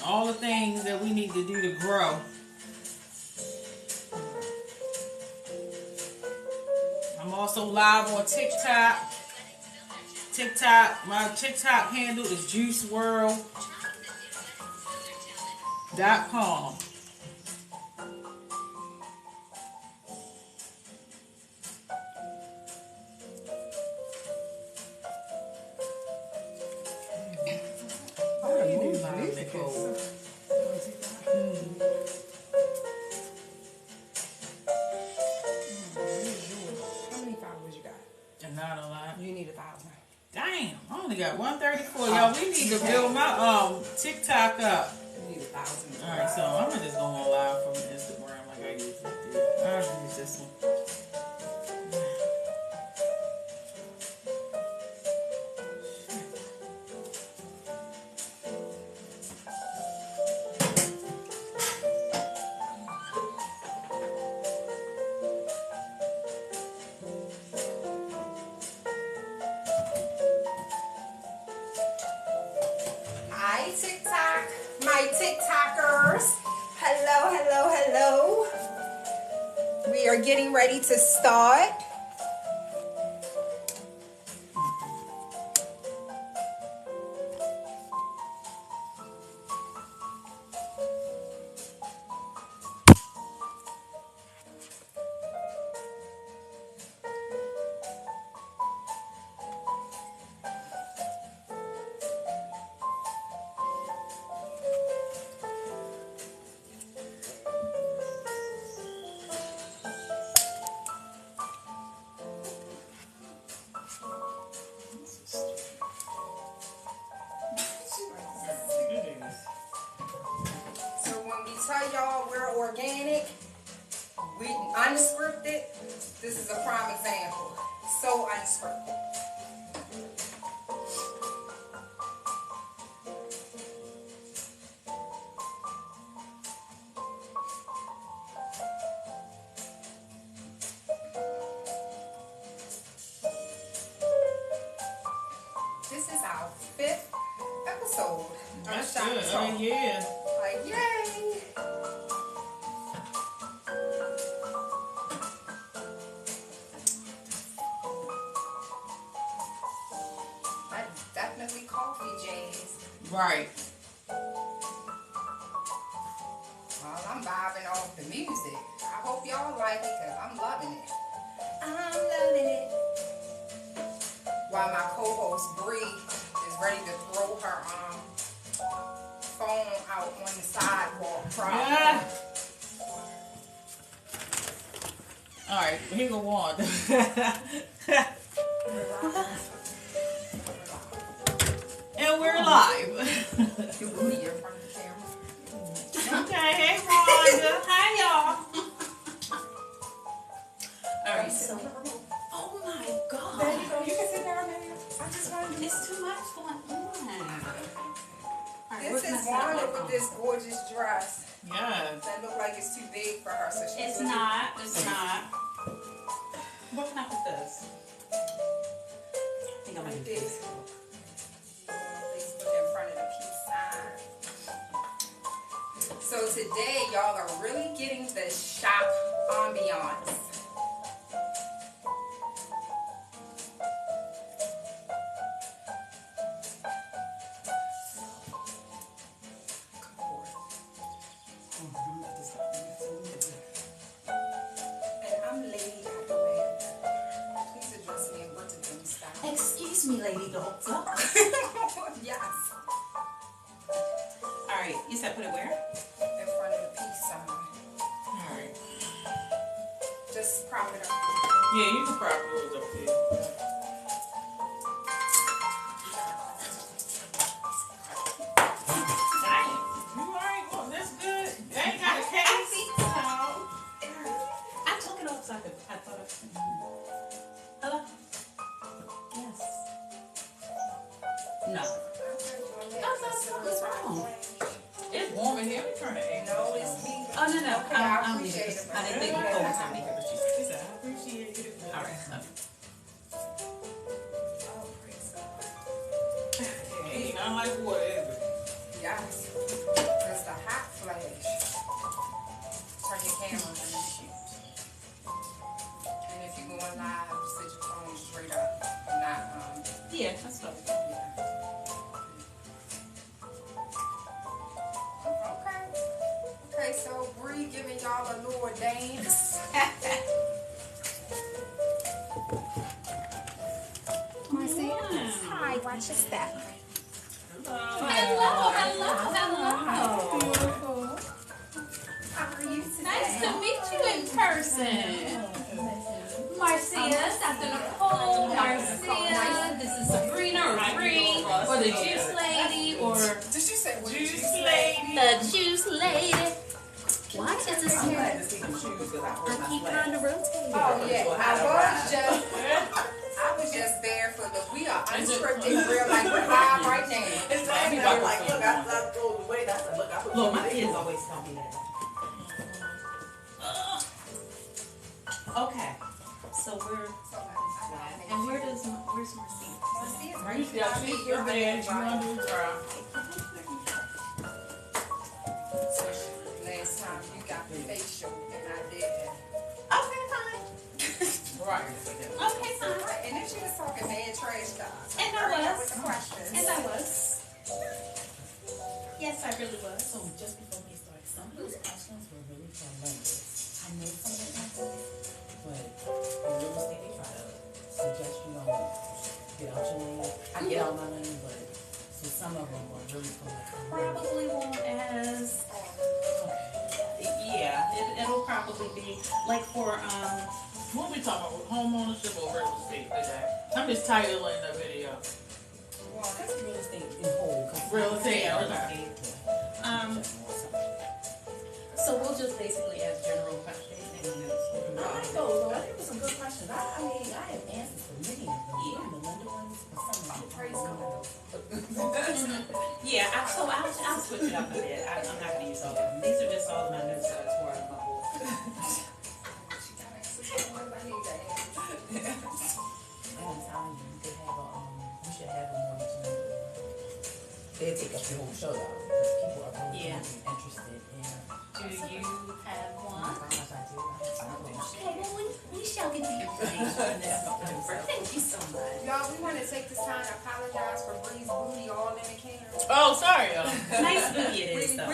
All the things that we need to do to grow. I'm also live on TikTok. My TikTok handle is juiceworld.com. Not a lot. You need 1,000. Damn, I only got 134. Y'all, we need to build my TikTok up. You need 1,000. Alright, so I'm gonna just go on live from Instagram like I usually do. I'll use this one. We are getting ready to start. Tell y'all we're organic, we unscripted. This is a prime example. So unscripted. This is our 5th episode. That's good. Oh yeah. Like yay. Definitely coffee jazz. Right. Well, I'm vibing off the music. I hope y'all like it because I'm loving it. I'm loving it. While my co-host Bree is ready to throw her phone out on the sidewalk. Yeah. All right, here go Wanda. And we're live. Your booty in front of the camera. Okay, hey Wanda. Hi y'all. Alright, so oh my god. There you go. You can sit down there. I just wanted to. It's too much going on. This is Wanda with this gorgeous dress. Yes. That look like it's too big for her, so she's It's not. It's not. What can I put this? I think I'm gonna like do this. this. Please put it in front of the peace sign. So today, y'all are really getting the shop ambiance. And I'm Lady Hathaway. Please address me in Bridgerton style. Excuse me, Lady Doctor. Yes. All right. You said put it where? In front of the peace sign. Alright. Just prop it up. Yeah, you can probably do it up there. Dang. You alright? Well, that's good. They ain't got a case. I took it off so I thought it. Hello? Yes. No. What's wrong? It's warm in here. Let me turn the AC. No, it's me. Oh, no. Okay, I I'm appreciate it. I didn't think you told me something here, but she She said, I appreciate it. all right. Love you. Oh, praise God. Hey, ain't nothing like water, is it? Yes. It's the hot flash. Turn your camera on and shoot. And if you're going live, sit your phone straight up. Not, Yeah, that's what. yeah. Okay. Okay, so Bree giving y'all a little dance. Marcy? Hi, watch your step. Hello. Beautiful. How are you today? Nice to meet you in person. Marcia, Dr. Nicole, Marcia, this is Sabrina or Bree, or the Juice Lady, or Did you say what? Juice lady. the Juice Lady. What is this? I'm glad to see them shoes because I Keep trying to rotate. Oh yeah, I was just there for the. We are unscripted, real like we're live right now. Exactly. I'm like, look, I threw it away. I said, look, I put Look, my it kids in. always tell me that. Okay, so where's Marcia? You got your bed, you want to do girl. Last time you got the facial and I did that. Okay, fine. Right. Okay, fine. Right, and then she was talking mad trash stuff. And I Hurry up was. with the questions. And I was. Yes, I really was. So just before we start, some of those questions were really for lenders. I know some of them are for, but in real estate they try to suggest you don't get out your lane. I get out my lane, but so some of them were really for like Probably won't as. Yeah, it'll probably be like for What we talking about? Home ownership or real estate today? I'm just titling the video. well, that's real estate in whole. 'Cause Real estate, yeah, okay. So we'll just basically ask general questions. I like those. I think it was some good questions. I mean, I have answers for many of them. Yeah. The lender ones, but some of them. Praise God. Yeah, I'll switch it up a bit. I'm not gonna use all of them. These are just all of my notes that I tore out of my book. She got answers for the ones I need to answer. I'm telling you, you could have a, you should have a more than they'll take up your whole show though. Because people are really interested in. Do you have Oh one? my gosh, I do. Okay, well we shall get the information on this. Thank you so much. Y'all, we want to take this time to apologize for Bree's booty all in the camera. Oh, sorry, y'all. Nice booty it is though.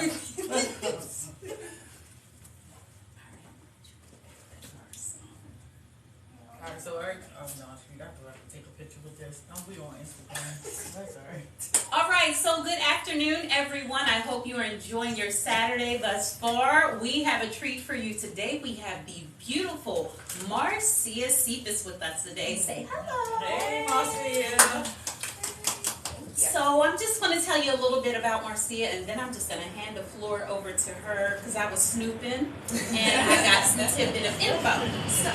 Alright, so Eric, oh no, she got to take a picture with this. I'll be on Instagram. That's alright. All right, so good afternoon, everyone. I hope you are enjoying your Saturday thus far. We have a treat for you today. We have the beautiful Marcia.cephus with us today. Say hello. Hey, Marcia. So I'm just going to tell you a little bit about Marcia, and then I'm just going to hand the floor over to her because I was snooping and I got some tidbit of info. So,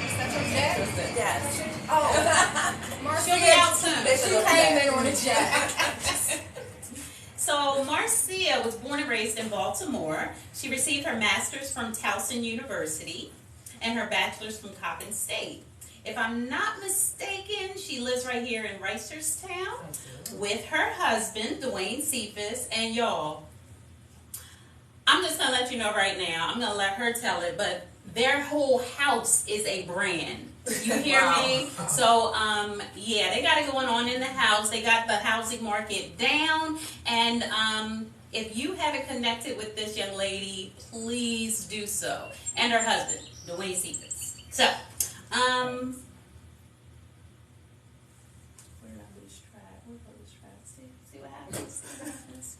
Is that your jet? Yes. Oh, Marcia, she'll get out soon. she came in on a jet. So Marcia was born and raised in Baltimore. She received her master's from Towson University and her bachelor's from Coppin State. If I'm not mistaken, she lives right here in Reisterstown with her husband, Dwayne Cephus, and y'all, I'm just going to let you know right now, I'm going to let her tell it, but their whole house is a brand. You hear me? So, yeah, they got it going on in the house. They got the housing market down, and if you haven't connected with this young lady, please do so. And her husband, Dwayne Cephus. So, where did I lose track? Where did I lose track? See what happens?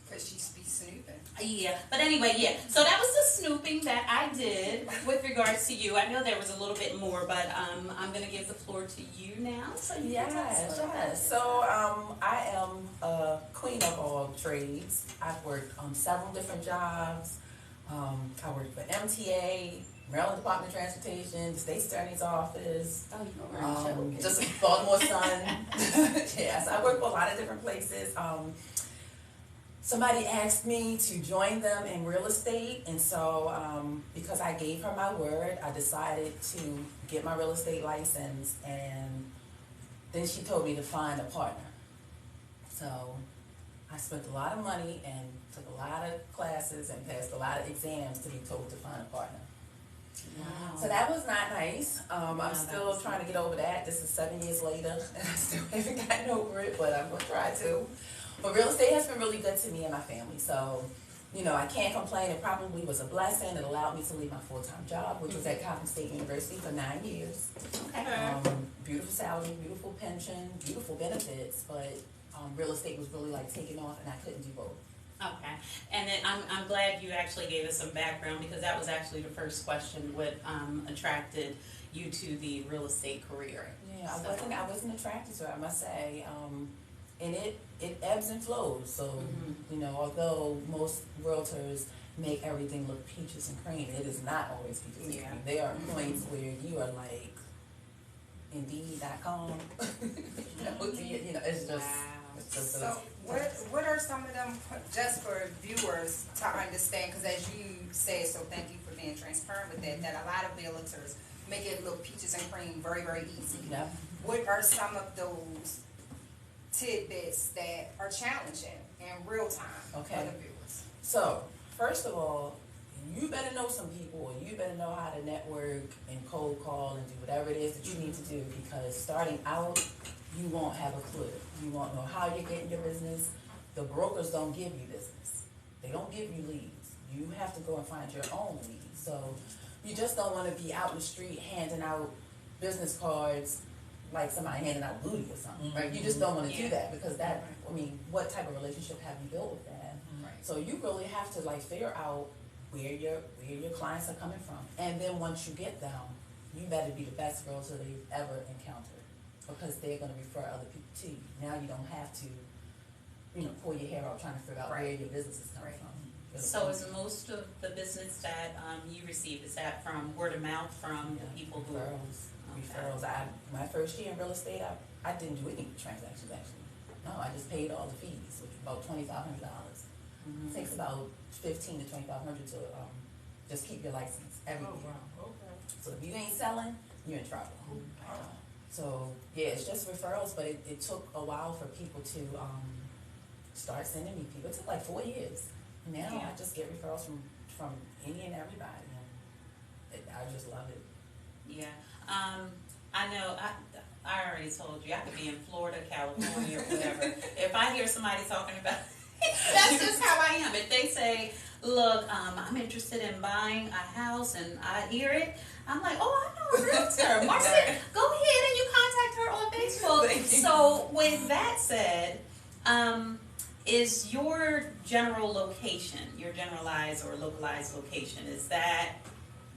Because she be snooping. Yeah, but anyway, yeah. So that was the snooping that I did with regards to you. I know there was a little bit more, but I'm going to give the floor to you now. So you can tell us Yes, a little yes. So I am a queen of all trades. I've worked on several different jobs. I worked for MTA, Maryland Department of Transportation, the State Attorney's Office, Oh, you were joking. just Baltimore Sun. Yes, I work for a lot of different places. Somebody asked me to join them in real estate, and so because I gave her my word, I decided to get my real estate license, and then she told me to find a partner. So I spent a lot of money and took a lot of classes and passed a lot of exams to be told to find a partner. Wow. So that was not nice. I'm that still was trying to get over that. This is 7 years later, and I still haven't gotten over it, but I'm gonna try to. But real estate has been really good to me and my family. So, you know, I can't complain. It probably was a blessing. It allowed me to leave my full-time job, which was at Coppin State University for 9 years. Okay. Beautiful salary, beautiful pension, beautiful benefits, but real estate was really like taking off, and I couldn't do both. Okay, and then I'm glad you actually gave us some background, because that was actually the first question, what attracted you to the real estate career. Yeah, I wasn't attracted to it, I must say. And it ebbs and flows. So, you know, although most realtors make everything look peaches and cream, it is not always peaches and cream. There are points where you are like, Indeed.com. you know, it's just. Wow. So what are some of them, just for viewers to understand, because as you said, so thank you for being transparent with that a lot of realtors make it look peaches and cream very, very easy. Yeah. What are some of those tidbits that are challenging in real time for the viewers? So, first of all, you better know some people, or you better know how to network and cold call and do whatever it is that you need to do, because starting out, you won't have a clue. You won't know how you're getting your business. The brokers don't give you business. They don't give you leads. You have to go and find your own leads. So you just don't want to be out in the street handing out business cards like somebody handing out booty or something, right? You just don't want to do that, because that, I mean, what type of relationship have you built with that? Right. So you really have to like figure out where your clients are coming from. And then once you get them, you better be the best realtor they've ever encountered, because they're going to refer other people to you. Now you don't have to, you know, pull your hair out trying to figure out where your business is coming from. So is most of the business that you receive, is that from word of mouth, from the people who? Referrals. My first year in real estate, I didn't do any transactions actually. No, I just paid all the fees, which was about $2,500. It takes about $1,500 to $2,500 to just keep your license every year. Wow. Okay. So if you ain't selling, you're in trouble. So yeah, it's just referrals, but it took a while for people to start sending me people. It took like 4 years. Now I just get referrals from any and everybody. I just love it. Yeah, I know, I already told you, I could be in Florida, California, or whatever. If I hear somebody talking about, that's just how I am. If they say, look, I'm interested in buying a house, and I hear it, I'm like, oh, I know a realtor. Marcia, go ahead and you contact her on Facebook. So with that said, is your general location, your generalized or localized location, is that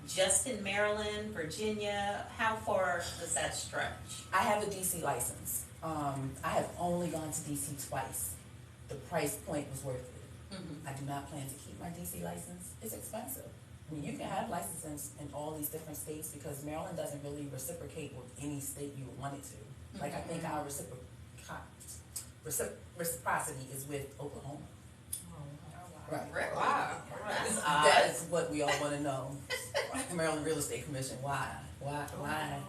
just in Maryland, Virginia? How far does that stretch? I have a DC license. I have only gone to DC twice. The price point was worth it. I do not plan to keep my DC license. It's expensive. I mean, you can have licenses in all these different states, because Maryland doesn't really reciprocate with any state you would want it to. Like, I think our reciprocity is with Oklahoma. Right. Wow. That is what we all want to know. Maryland Real Estate Commission, why Oklahoma?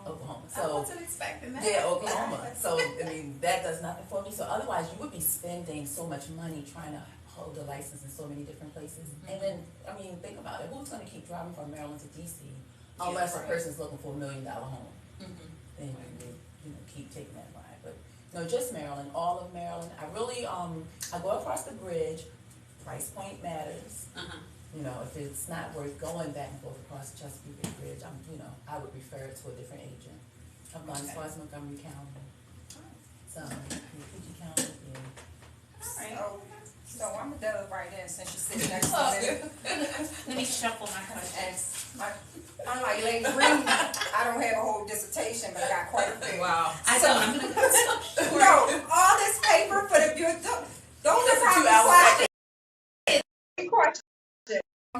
I wasn't expecting that. Yeah, Oklahoma. So, I mean, that does nothing for me. So otherwise, you would be spending so much money trying to hold a license in so many different places. And then, I mean, think about it. Who's going to keep driving from Maryland to DC unless a person's looking for $1 million home? Then you know, keep taking that ride. But no, just Maryland, all of Maryland. I really, I go across the bridge. Price point matters. You know, if it's not worth going back and forth across the Chesapeake Bay Bridge, I would refer it to a different agent. I've gone as far as Montgomery County. So, PG County, yeah. All right. So I'm a dove right in, since you're sitting next to me. Let me shuffle my questions. And unlike Lady Reid, I don't have a whole dissertation, but I got quite a few. Wow. I don't. I'm going to cut some short. No, all this paper for the beauty. Those are probably 2 hours. question.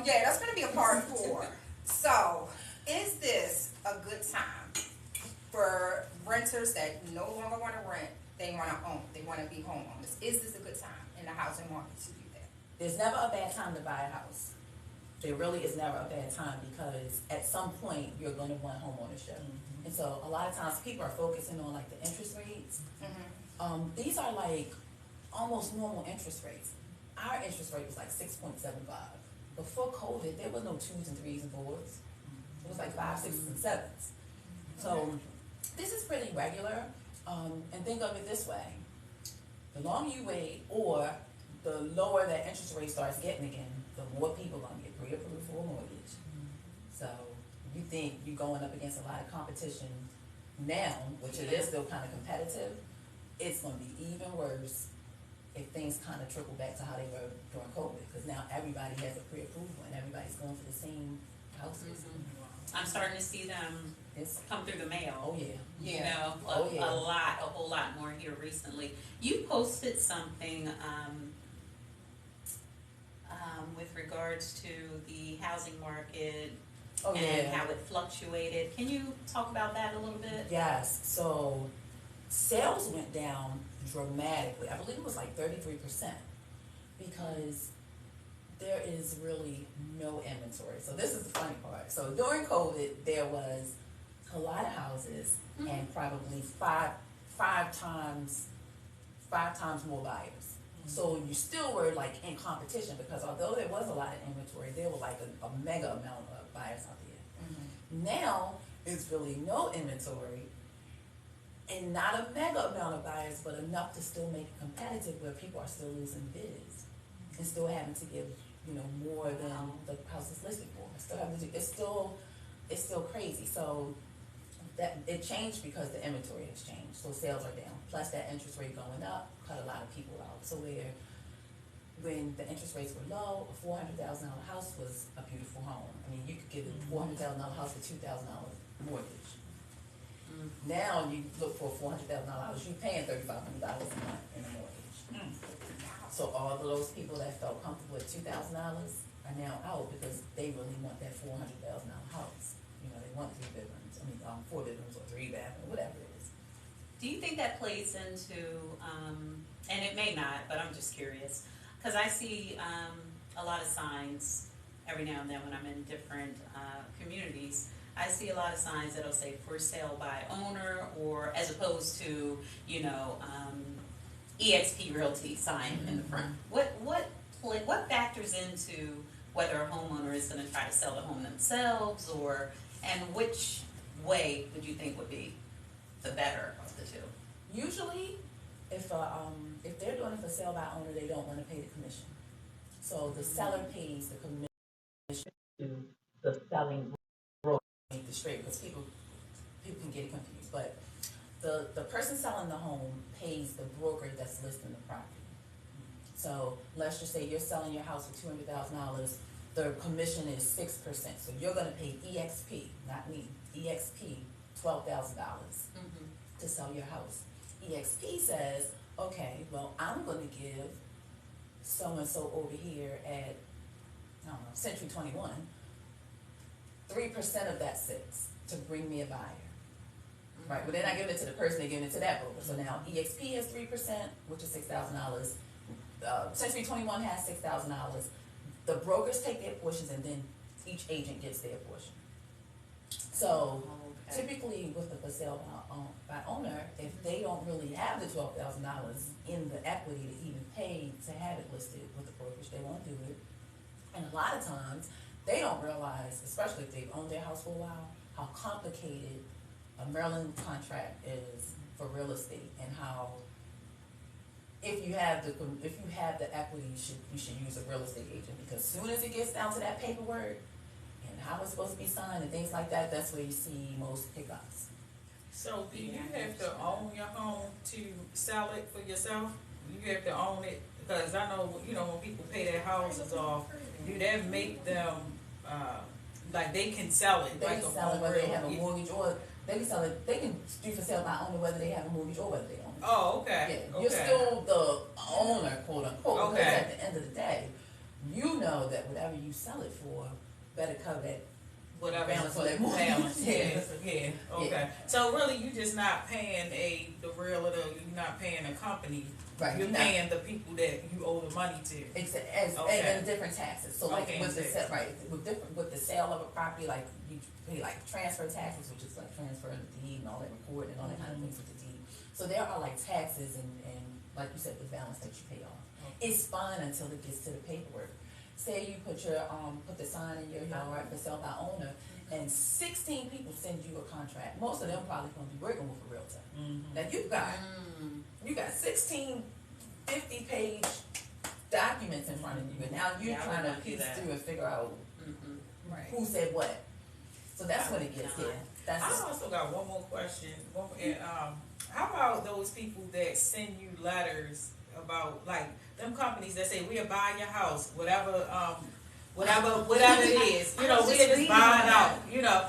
Yeah, that's going to be a part 4. So, is this a good time for renters that no longer want to rent, they want to own, they want to be homeowners? Is this a good time in the housing market to do that? There's never a bad time to buy a house. There really is never a bad time, because at some point you're going to want home ownership. And so a lot of times people are focusing on like the interest rates. These are like almost normal interest rates. Our interest rate was like 6.75. Before COVID, there was no 2s and 3s and 4s. It was like 5s, 6s, and 7s. So this is pretty regular. And think of it this way: the longer you wait, or the lower that interest rate starts getting again, the more people are gonna get pre-approved for a mortgage. So you think you're going up against a lot of competition now, which it is still kind of competitive. It's gonna be even worse if things kind of trickle back to how they were during COVID, because now everybody has a pre-approval and everybody's going for the same houses. I'm starting to see them It's, come through the mail. oh yeah. You know, a whole lot more here recently. You posted something with regards to the housing market Oh and yeah. how it fluctuated. Can you talk about that a little bit? Yes, so sales went down dramatically. I believe it was like 33%, because there is really no inventory. So this is the funny part. So during COVID, there was a lot of houses and probably five times more buyers. So you still were like in competition, because although there was a lot of inventory, there were like a mega amount of buyers out there. Now it's really no inventory and not a mega amount of buyers, but enough to still make it competitive, where people are still losing bids and still having to give, you know, more than the house is listed for. Still having to do, it's still crazy. So that it changed because the inventory has changed. So sales are down. Plus that interest rate going up cut a lot of people out. So when the interest rates were low, a $400,000 house was a beautiful home. I mean, you could get a $400,000 house for $2,000 mortgage. Now you look for a $400,000 house, you're paying $3,500 a month in a mortgage. So all of those people that felt comfortable at $2,000 are now out, because they really want that $400,000 house. You know, they want 3 bedrooms. I mean, 4 bedrooms or 3 bathrooms, whatever it is. Do you think that plays into, and it may not, but I'm just curious, because I see a lot of signs every now and then when I'm in different communities. I see a lot of signs that'll say for sale by owner, or as opposed to, you know, EXP Realty sign in the front. What factors into whether a homeowner is going to try to sell the home themselves, and which way would you think would be the better of the two? Usually, if they're doing it for sale by owner, they don't want to pay the commission. So the seller pays the commission to the selling broker, the straight, because people can get it confused. But the person selling the home pays the broker that's listing the property. So let's just say you're selling your house for $200,000. The commission is 6%. So you're going to pay EXP, not me, EXP $12,000 to sell your house. EXP says, okay, well, I'm going to give so-and-so over here at, I don't know, Century 21, 3% of that 6 to bring me a buyer. Right, well, they're not giving it to the person, they're giving it to that broker. So now EXP has 3%, which is $6,000. Century 21 has $6,000. The brokers take their portions, and then each agent gets their portion. So typically with the for sale by owner, if they don't really have the $12,000 in the equity to even pay to have it listed with the brokerage, they won't do it. And a lot of times they don't realize, especially if they've owned their house for a while, how complicated a Maryland contract is for real estate, and how if you have the equity, you should use a real estate agent, because as soon as it gets down to that paperwork and how it's supposed to be signed and things like that, that's where you see most hiccups. So do you have to own your home to sell it for yourself? You have to own it? Because I know, you know, when people pay their houses off, do that make them, like they can sell it? They like can sell it whether they have a mortgage, or they can sell it, they can do for sale by owner whether they have a mortgage or whether they own it. Oh, okay. Yeah, you're still the owner, quote unquote, Okay. because at the end of the day, you know that whatever you sell it for better cover that Whatever. balance for that mortgage. Balance. Yeah. Yeah. Okay. Yeah. So really, you just not paying the realtor. You're not paying a company. Right. You're paying the people that you owe the money to. And different taxes. So like Okay, with the taxes. with the sale of a property, like you pay like transfer taxes, which is like transfer of the deed and all that, recording and all that kind of things with the deed. So there are like taxes and like you said, the balance that you pay off. It's fine until it gets to the paperwork. Say you put the sign in your yard for sale by owner, and 16 people send you a contract. Most of them probably gonna be working with a realtor. Now you got 16 50-page documents in front of you, and now you're trying to piece through and figure out who said what. So that's when it gets there. I also got one more question. How about those people that send you letters about, like, them companies that say we'll buy your house, whatever it is, you know, we'll just buy it out, you know.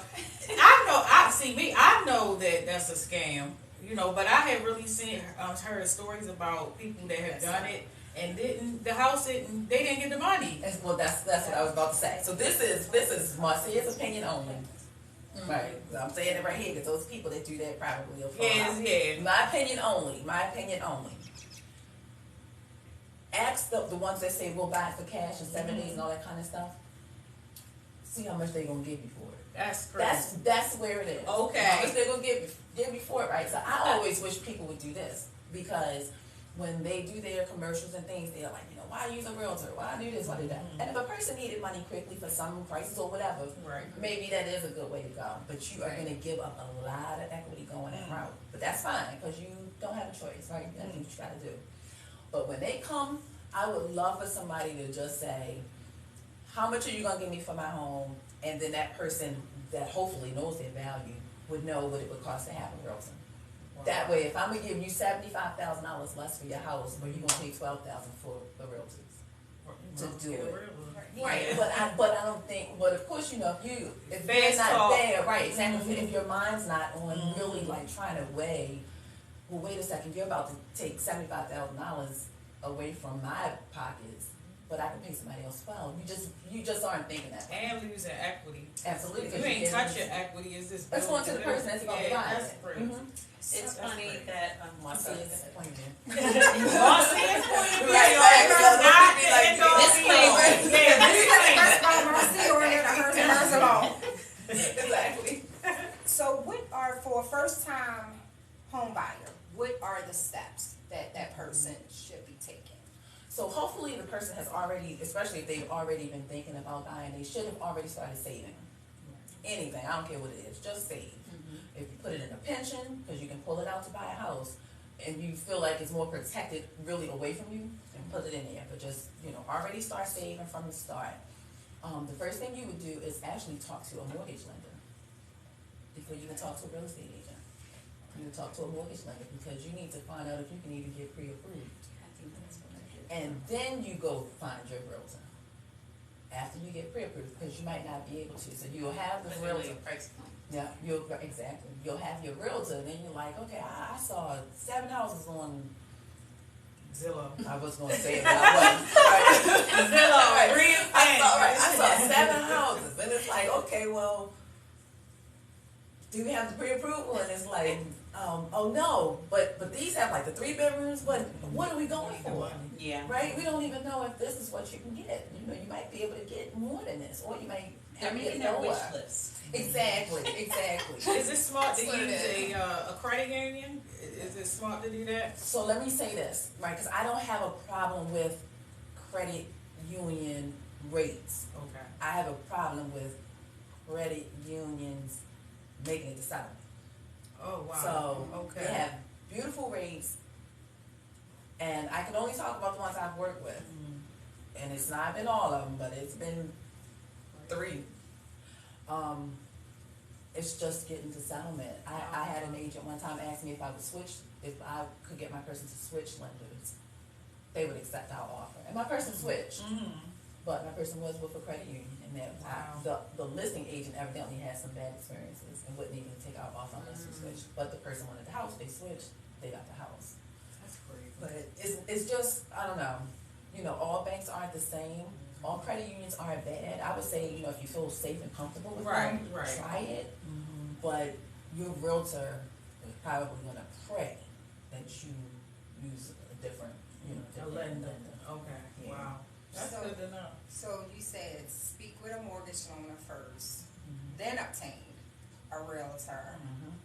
I know that that's a scam, you know, but I have really heard stories about people that have done it and they didn't get the money. Well, that's what I was about to say. So this is Marcia's opinion only. Right, I'm saying it right here because those people that do that probably will fall out. Yeah. My opinion only. Ask the ones that say we'll buy it for cash in 7 days and all that kind of stuff. See how much they're gonna give you for it. That's crazy. That's where it is. Okay. How much they're gonna give you for it, right? So I always wish people would do this because when they do their commercials and things, they're like, you know, why use a realtor? Why do this? Why do that? And if a person needed money quickly for some crisis or whatever, maybe that is a good way to go. But you are going to give up a lot of equity going that route. But that's fine because you don't have a choice, right? That's what you got to do. But when they come, I would love for somebody to just say, how much are you going to give me for my home? And then that person that hopefully knows their value would know what it would cost to have a realtor. That way, if I'm gonna give you $75,000 less for your house, but you're gonna pay $12,000 for the realtors to do it, right? But I don't think. But of course, you know, if they're not there, right? Exactly. If your mind's not on really like trying to weigh, well, wait a second, you're about to take $75,000 away from my pockets, but I can pay somebody else well. You just aren't thinking that. And losing equity. Absolutely. You ain't touching equity. Is this? That's going to the person that's about to buy it. It's funny that Marcia's pointing. Marcia's pointing. Exactly. So for a first time home buyer, what are the steps that person should be taking? So hopefully the person has already, especially if they've already been thinking about buying, they should have already started saving. Anything, I don't care what it is, just save. If you put it in a pension, because you can pull it out to buy a house, and you feel like it's more protected really away from you, then put it in there. But just, you know, already start saving from the start. The first thing you would do is actually talk to a mortgage lender before you can talk to a real estate agent. You would talk to a mortgage lender because you need to find out if you can even get pre-approved. And then you go find your realtor after you get pre-approved because you might not be able to. So you'll have the realtor. Yeah, exactly. You'll have your realtor, and then you're like, okay, I saw 7 houses on Zillow. I was going to say it, but I wasn't. Right. Zillow, I saw 7 houses, and it's like, okay, well, do you have the pre-approval? And it's like, oh no, but these have like the 3 bedrooms. But what are we going for? Yeah. Right. We don't even know if this is what you can get. You know, you might be able to get more than this, or you might have to get lower. Wish list. Exactly. Is it smart to use a credit union? Is it smart to do that? So let me say this, right? Because I don't have a problem with credit union rates. Okay. I have a problem with credit unions making it to settlement. Oh wow. So they have beautiful rates, and I can only talk about the ones I've worked with, and it's not been all of them, but it's been 3. It's just getting to settlement. I had an agent one time ask me if I could get my person to switch lenders. They would accept our offer, and my person switched, but my person was with a credit union, and that the listing agent evidently had some bad experiences and wouldn't even take our offer unless we switched. But the person wanted the house, they switched, they got the house. That's crazy. But it's just, I don't know. You know, all banks aren't the same. All credit unions aren't bad. I would say, you know, if you feel safe and comfortable with them, try it. But your realtor is probably going to pray that you use a different, lender. Okay. Yeah. Wow. That's good to know. So you said speak with a mortgage owner first, then obtain a realtor,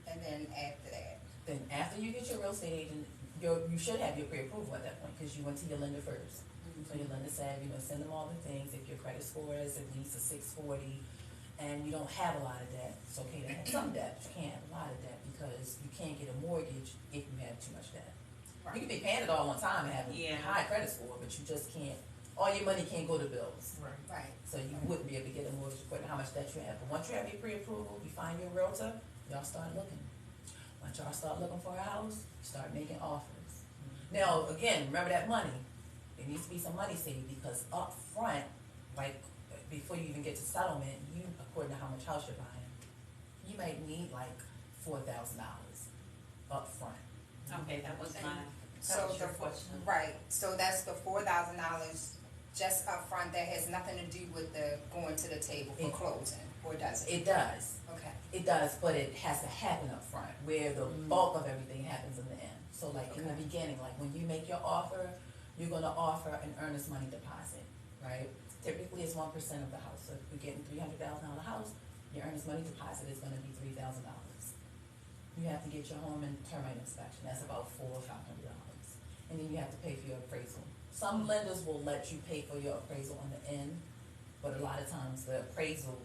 and then after that. Then after you get your real estate agent, you should have your pre-approval at that point, because you went to your lender first. So your lender said, send them all the things, if your credit score is at least a 640, and you don't have a lot of debt, it's okay to have some debt, but you can't have a lot of debt, because you can't get a mortgage if you have too much debt. You can be paying it all on time and have a high credit score, but you just can't, all your money can't go to bills. Right. So you wouldn't be able to get a mortgage according to how much debt you have. But once you have your pre-approval, you find your realtor, y'all start looking. Once y'all start looking for a house, start making offers. Now, again, remember that money. There needs to be some money saved, because up front, like before you even get to settlement, you, according to how much house you're buying, you might need like $4,000 up front. Okay, that was my your question. Right, so that's the $4,000 just up front, that has nothing to do with the going to the table for closing, or does it? It does. Okay. It does, but it has to happen up front, where the bulk of everything happens in the end. So like in the beginning, like when you make your offer, you're gonna offer an earnest money deposit, right? Typically it's 1% of the house. So if you're getting $300,000 house, your earnest money deposit is gonna be $3,000. You have to get your home and termite inspection, that's about $400 or $500. And then you have to pay for your appraisal. Some lenders will let you pay for your appraisal on the end, but a lot of times the appraisal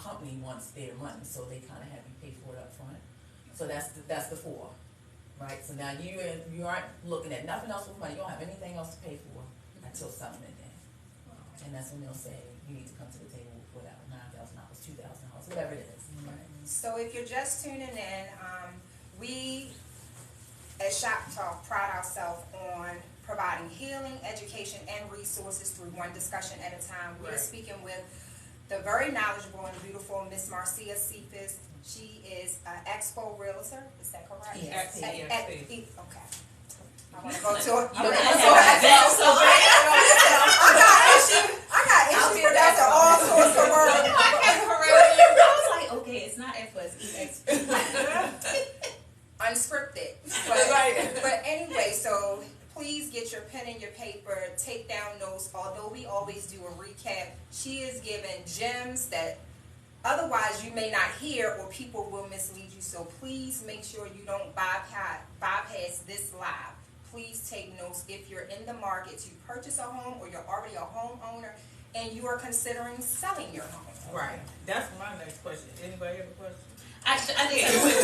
company wants their money, so they kind of have you pay for it up front. So that's the four, right? So now you aren't looking at nothing else with money. You don't have anything else to pay for until settlement day, and that's when they'll say you need to come to the table with whatever, $9,000, $2,000, whatever it is. So if you're just tuning in, we at Shop Talk pride ourselves on providing healing, education, and resources through one discussion at a time. We're speaking with the very knowledgeable and beautiful Miss Marcia.cephus. She is an Expo Realtor. Is that correct? Yes. Okay. I want to go to I got issues. That's all sorts of words. I was like, okay, it's not Expo, it's Expo. Unscripted. But anyway, so please get your pen and your paper, take down notes. Although we always do a recap, she is giving gems that otherwise you may not hear, or people will mislead you. So please make sure you don't bypass this live. Please take notes if you're in the market to purchase a home, or you're already a homeowner and you are considering selling your home. Right. That's my next question. Anybody have a question? I think I was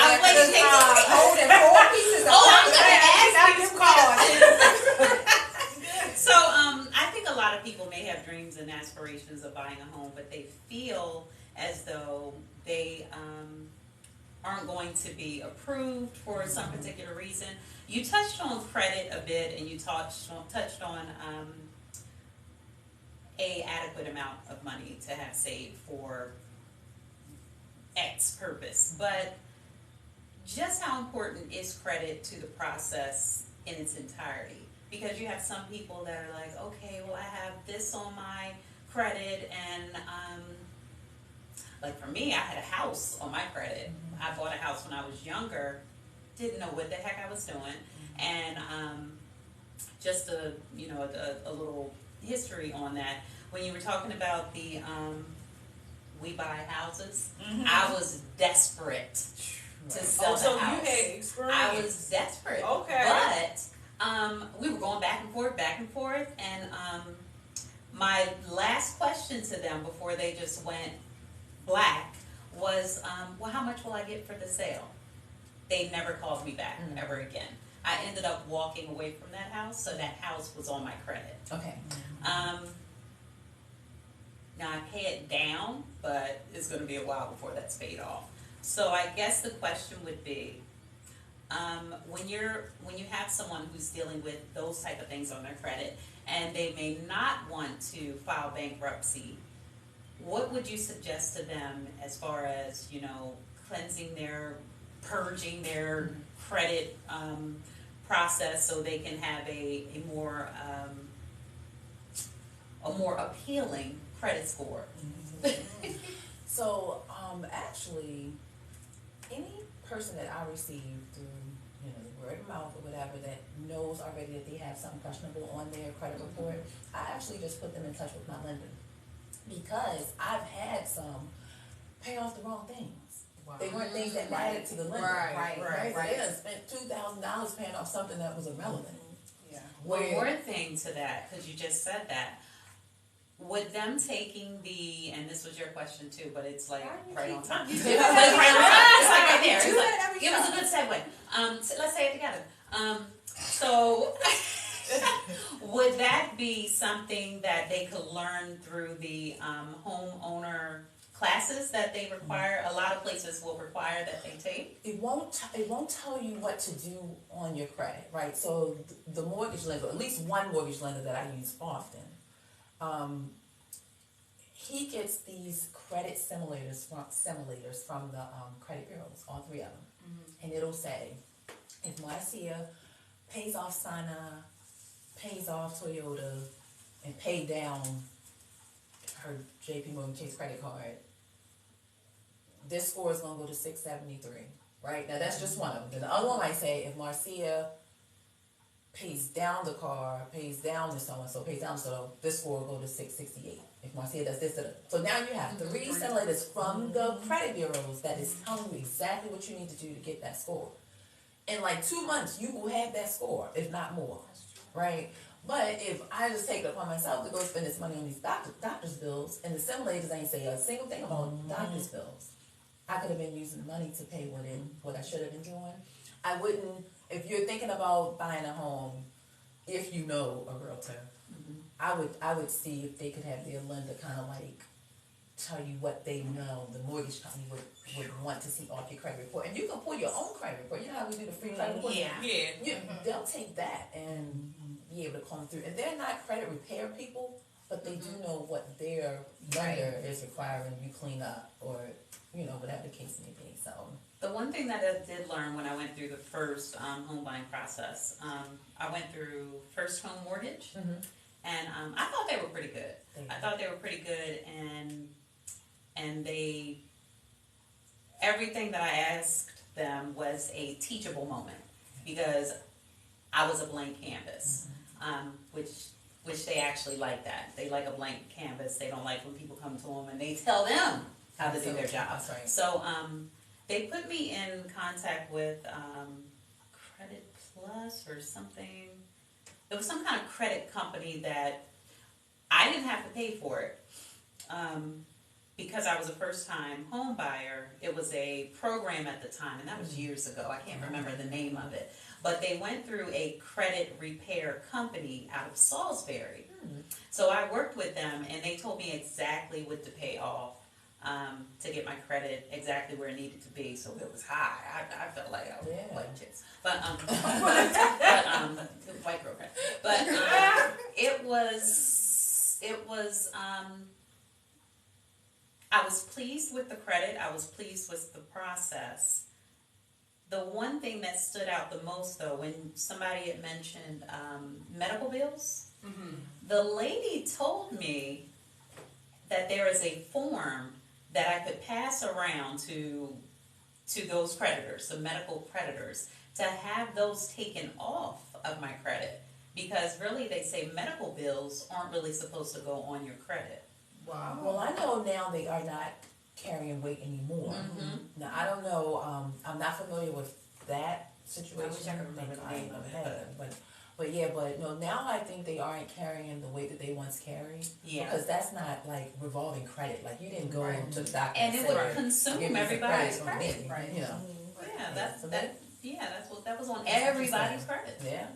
waiting to holding 4 pieces of I'm gonna ask you questions. So I think a lot of people may have dreams and aspirations of buying a home, but they feel as though they aren't going to be approved for some particular reason. You touched on credit a bit, and you touched on a adequate amount of money to have saved for X purpose, but just how important is credit to the process in its entirety? Because you have some people that are like, okay, well, I have this on my credit, and like for me, I had a house on my credit. I bought a house when I was younger, didn't know what the heck I was doing, and just a little history on that. When you were talking about the we buy houses, I was desperate to sell the house. You had experience. I was desperate. Okay. But we were going back and forth, and my last question to them before they just went black was, well, how much will I get for the sale? They never called me back ever again. I ended up walking away from that house, so that house was on my credit. Okay. Now I pay it down, but it's going to be a while before that's paid off. So I guess the question would be, when you have someone who's dealing with those type of things on their credit, and they may not want to file bankruptcy, what would you suggest to them as far as, purging their credit process, so they can have a more appealing credit score? So, actually, any person that I receive through, word of mouth or whatever, that knows already that they have something questionable on their credit report, I actually just put them in touch with my lender, because I've had some pay off the wrong things. Wow. They weren't things that mattered to the lender. Right. They done spent $2,000 paying off something that was irrelevant. Yeah. One more thing to that, because you just said that. With them taking and this was your question too, but it's like right on time. It's like right there. It's like, it was a good segue. So let's say it together. So would that be something that they could learn through the homeowner classes that they require? A lot of places will require that they take. It won't tell you what to do on your credit, right? So the mortgage lender, at least one mortgage lender that I use often, he gets these credit simulators from the credit bureaus, all three of them, and it'll say if Marcia pays off Sana, pays off Toyota, and paid down her JP Morgan Chase credit card, this score is gonna go to 673, right? Now that's just one of them. Then the other one might say if Marcia pays down the car, pays down the so-and-so, pays down so this score will go to 668. If Marcia does this, so now you have three simulators from the credit bureaus that is telling you exactly what you need to do to get that score. In like 2 months, you will have that score, if not more, right? But if I just take it upon myself to go spend this money on these doctor's bills, and the simulators ain't say a single thing about doctor's bills, I could have been using the money to pay what I should have been doing. I wouldn't, if you're thinking about buying a home, if you know a realtor, I would see if they could have their lender kind of like tell you what they know the mortgage company would want to see off your credit report. And you can pull your own credit report. You know how we do the free credit report? They'll take that and be able to comb through. And they're not credit repair people, but they do know what their lender is requiring you clean up or, whatever the case may be. So The one thing that I did learn when I went through the first home buying process, I went through first home mortgage, and I thought they were pretty good. I thought they were pretty good, and everything that I asked them was a teachable moment, because I was a blank canvas, which they actually like that. They like a blank canvas. They don't like when people come to them and they tell them how to do their job. That's right. So they put me in contact with Credit Plus or something. It was some kind of credit company that I didn't have to pay for it. Because I was a first-time home buyer, it was a program at the time, and that was years ago. I can't remember the name of it. But they went through a credit repair company out of Salisbury. So I worked with them, and they told me exactly what to pay off to get my credit exactly where it needed to be. So it was high. I felt like I was white chicks. But white girl credit. But it was I was pleased with the credit. I was pleased with the process. The one thing that stood out the most, though, when somebody had mentioned medical bills, the lady told me that there is a form that I could pass around to those creditors, the medical creditors, to have those taken off of my credit. Because really, they say medical bills aren't really supposed to go on your credit. Wow. Well, I know now they are not carrying weight anymore. Now, I don't know, I'm not familiar with that situation. I wish I could remember the name of it. But no, now I think they aren't carrying the weight that they once carried. Yeah. Because that's not like revolving credit. Like, you didn't go to the doctor and it say, would consume everybody's credit. Right. You know. Yeah, that was on everybody's credit. Yeah.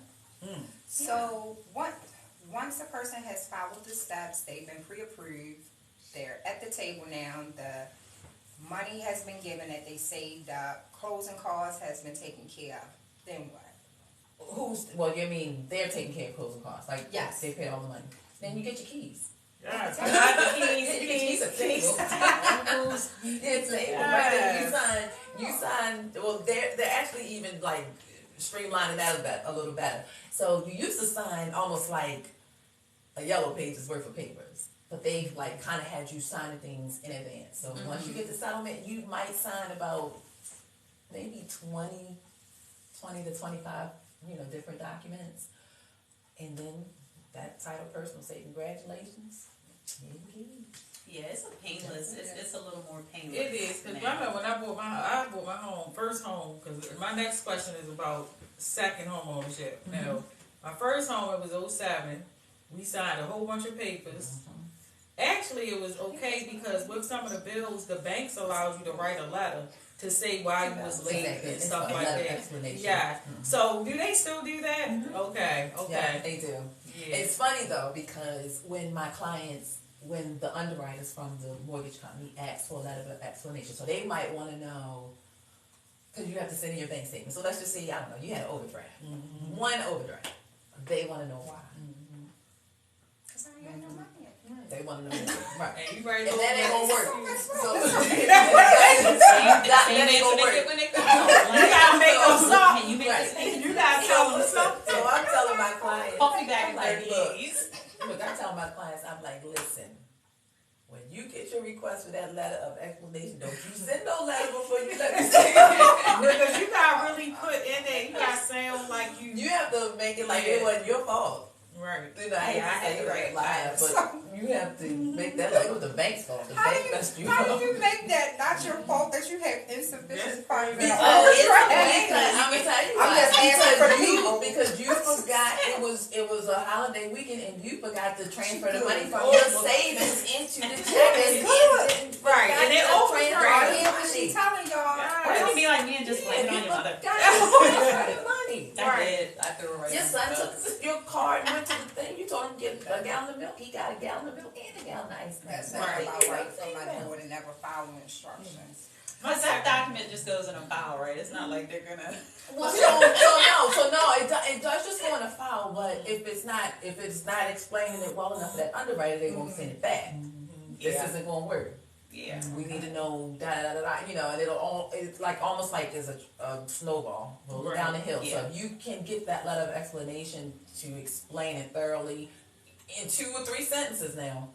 So once a person has followed the steps, they've been pre-approved, they're at the table now, the money has been given that they saved up, closing costs has been taken care of, then what? Well, you mean they're taking care of closing costs? Like, yes, they paid all the money. Then you get your keys. Yes. I got the keys. You sign. Well, they're actually even like streamlining that a little better. So you used to sign almost like a yellow page's worth of papers, but they like kind of had you signing things in advance. So once you get the settlement, you might sign about maybe 20 to 25, different documents, and then that title person will say congratulations. Yeah, it's a painless. It's a little more painless. It is, because I remember when I bought my home, first home, because my next question is about second home ownership. Now, my first home, it was 07. We signed a whole bunch of papers. Actually, it was okay because with some of the bills, the banks allows you to write a letter to say why you was late and stuff like that. Yeah. So, do they still do that? Okay. Yeah, they do. Yeah. It's funny though, because when the underwriters from the mortgage company ask for a letter of explanation, so they might want to know, because you have to send in your bank statement. So let's just say, I don't know, you had an overdraft. One overdraft. They want to know why. Because I ain't got no money. They want to know why. Right. And you right And that ain't gonna work. So that ain't gonna work. When they come home. You gotta make them something. Can you make this thing? You gotta tell them something. So I'm telling my clients, Coffee back in like, 30 look, days. look, I'm telling my clients, I'm like, listen, when you get your request for that letter of explanation, don't you send no letter before you let me say it. Because you gotta really put in there, you gotta sound like you. You have to make it like it wasn't your fault. Right. You know, I hate to say it right live, but you have to make that like it was the bank's fault. The bank messed you How up. do you make that not your fault that you have insufficient funds? Because I'm I'm gonna tell you why. just asking for the people. Because you forgot it was a holiday weekend and you forgot to transfer the money from your savings into the check. Right, and then Y'all hear what she telling y'all? Or you can be like me and just blame it on your mother. Transfer the money. I did. I threw it right Your in. son took your card and went to the thing. You told him to get a gallon of milk. He got a gallon of milk and a gallon of ice cream. That's not about right. Somebody would never follow instructions. Because that document just goes in a file, right? It's not like they're gonna. Well, so no, it does just go in a file. But if it's not explaining it well enough for that underwriter, they won't send it back. This isn't gonna work. Yeah. We need to know you know, and it's like almost like there's a snowball rolling down the hill. Yeah. So if you can get that letter of explanation to explain it thoroughly in 2 or 3 sentences now.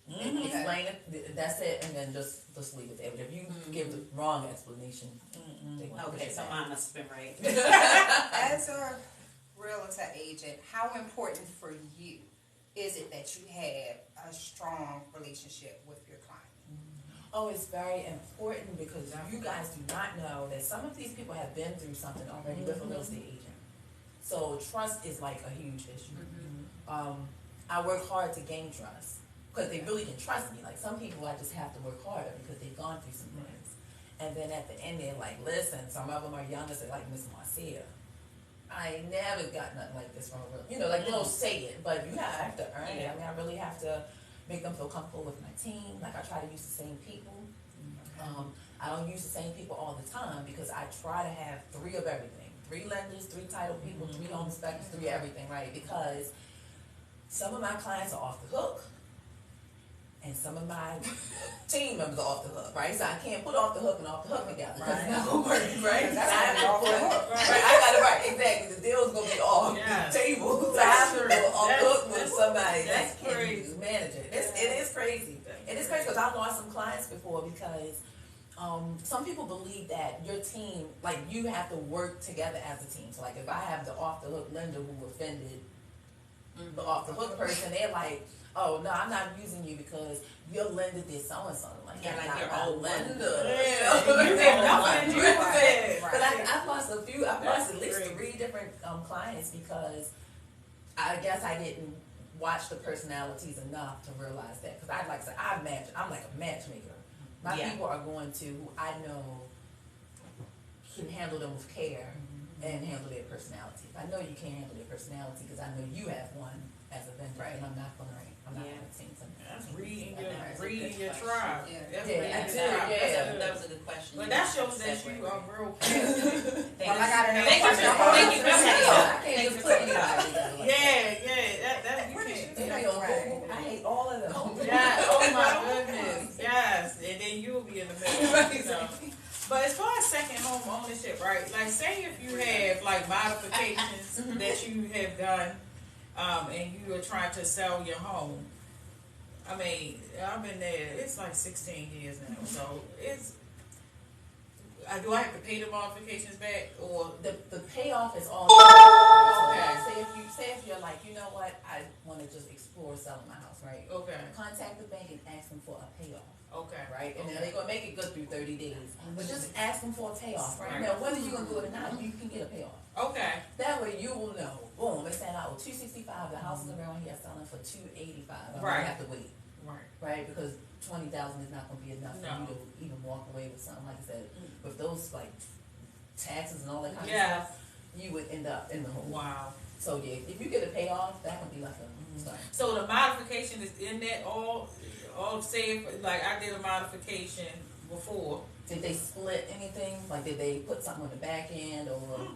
Explain it, that's it, and then just leave it there. But if you give the wrong explanation, they won't push Okay, it so back. mine must have been right. As a realtor agent, how important for you is it that you have a strong relationship with your client? Oh, it's very important because you guys do not know that some of these people have been through something already with a real estate agent. So trust is like a huge issue. I work hard to gain trust because they really can trust me. Like some people I just have to work harder because they've gone through some things. And then at the end they're like, listen, some of them are young, they're like, Miss Marcia, I ain't never got nothing like this from a real, you know, like they don't say it, but you have to earn it. I mean, I really have to make them feel comfortable with my team. Like I try to use the same people. I don't use the same people all the time because I try to have 3 of everything. 3 lenders, 3 title people, 3 home inspectors, 3 everything, right? Because some of my clients are off the hook and some of my team members are off the hook, right? So I can't put off the hook and off the hook together because it's not gonna work, right? That's off the hook. Right, I got it right, exactly. The deal's gonna be off the table. So I have to go off the hook with somebody that can manage it. It is crazy. It is crazy because I've lost some clients before because some people believe that your team, like you have to work together as a team. So like if I have the off the hook lender who offended the off the hook person, they're like, oh no, I'm not using you because your lender did so and so. Like Yeah, like not your my own lender. You did nothing. You said. But I've lost I've lost at least 3 different clients because I guess I didn't watch the personalities enough to realize that. Because I'm like a matchmaker. My people are going to who I know can handle them with care and handle their personality. If I know you can't handle their personality because I know you have one as a vendor, and I'm not going to take something. That's reading your tribe. That was a good question. But that shows that you are real passionate. Well, I got another Thank you question. for saying that. I can't just put anybody. Yeah, you can't. I hate all of them. Yeah, oh my goodness. Yes. And then you'll be in the middle. You know. But as far as second home ownership, right? Like say if you have like modifications that you have done and you are trying to sell your home. I mean, I've been there, it's like 16 years now. So it's do I have to pay the modifications back or the payoff is all. Okay. Say if you're like, you know what, I want to just explore selling my house, right? Okay. Contact the bank and ask them for a payoff. Okay. Right? And okay. now they're gonna make it good through 30 days. But just ask them for a payoff, right? Right. Now whether you're gonna do it or not, you can get a payoff. Okay. That way you will know. Boom, they stand out with $265. The houses around here are selling for $285. I'm Right. gonna have to wait. Right. Right? Because 20,000 is not gonna be enough for you to even walk away with something like I said. With those like taxes and all that kind of stuff, you would end up in the hole. Wow. So yeah, if you get a payoff, that can be like a start. So the modification is in that all say like I did a modification before. Did they split anything? Like did they put something on the back end or?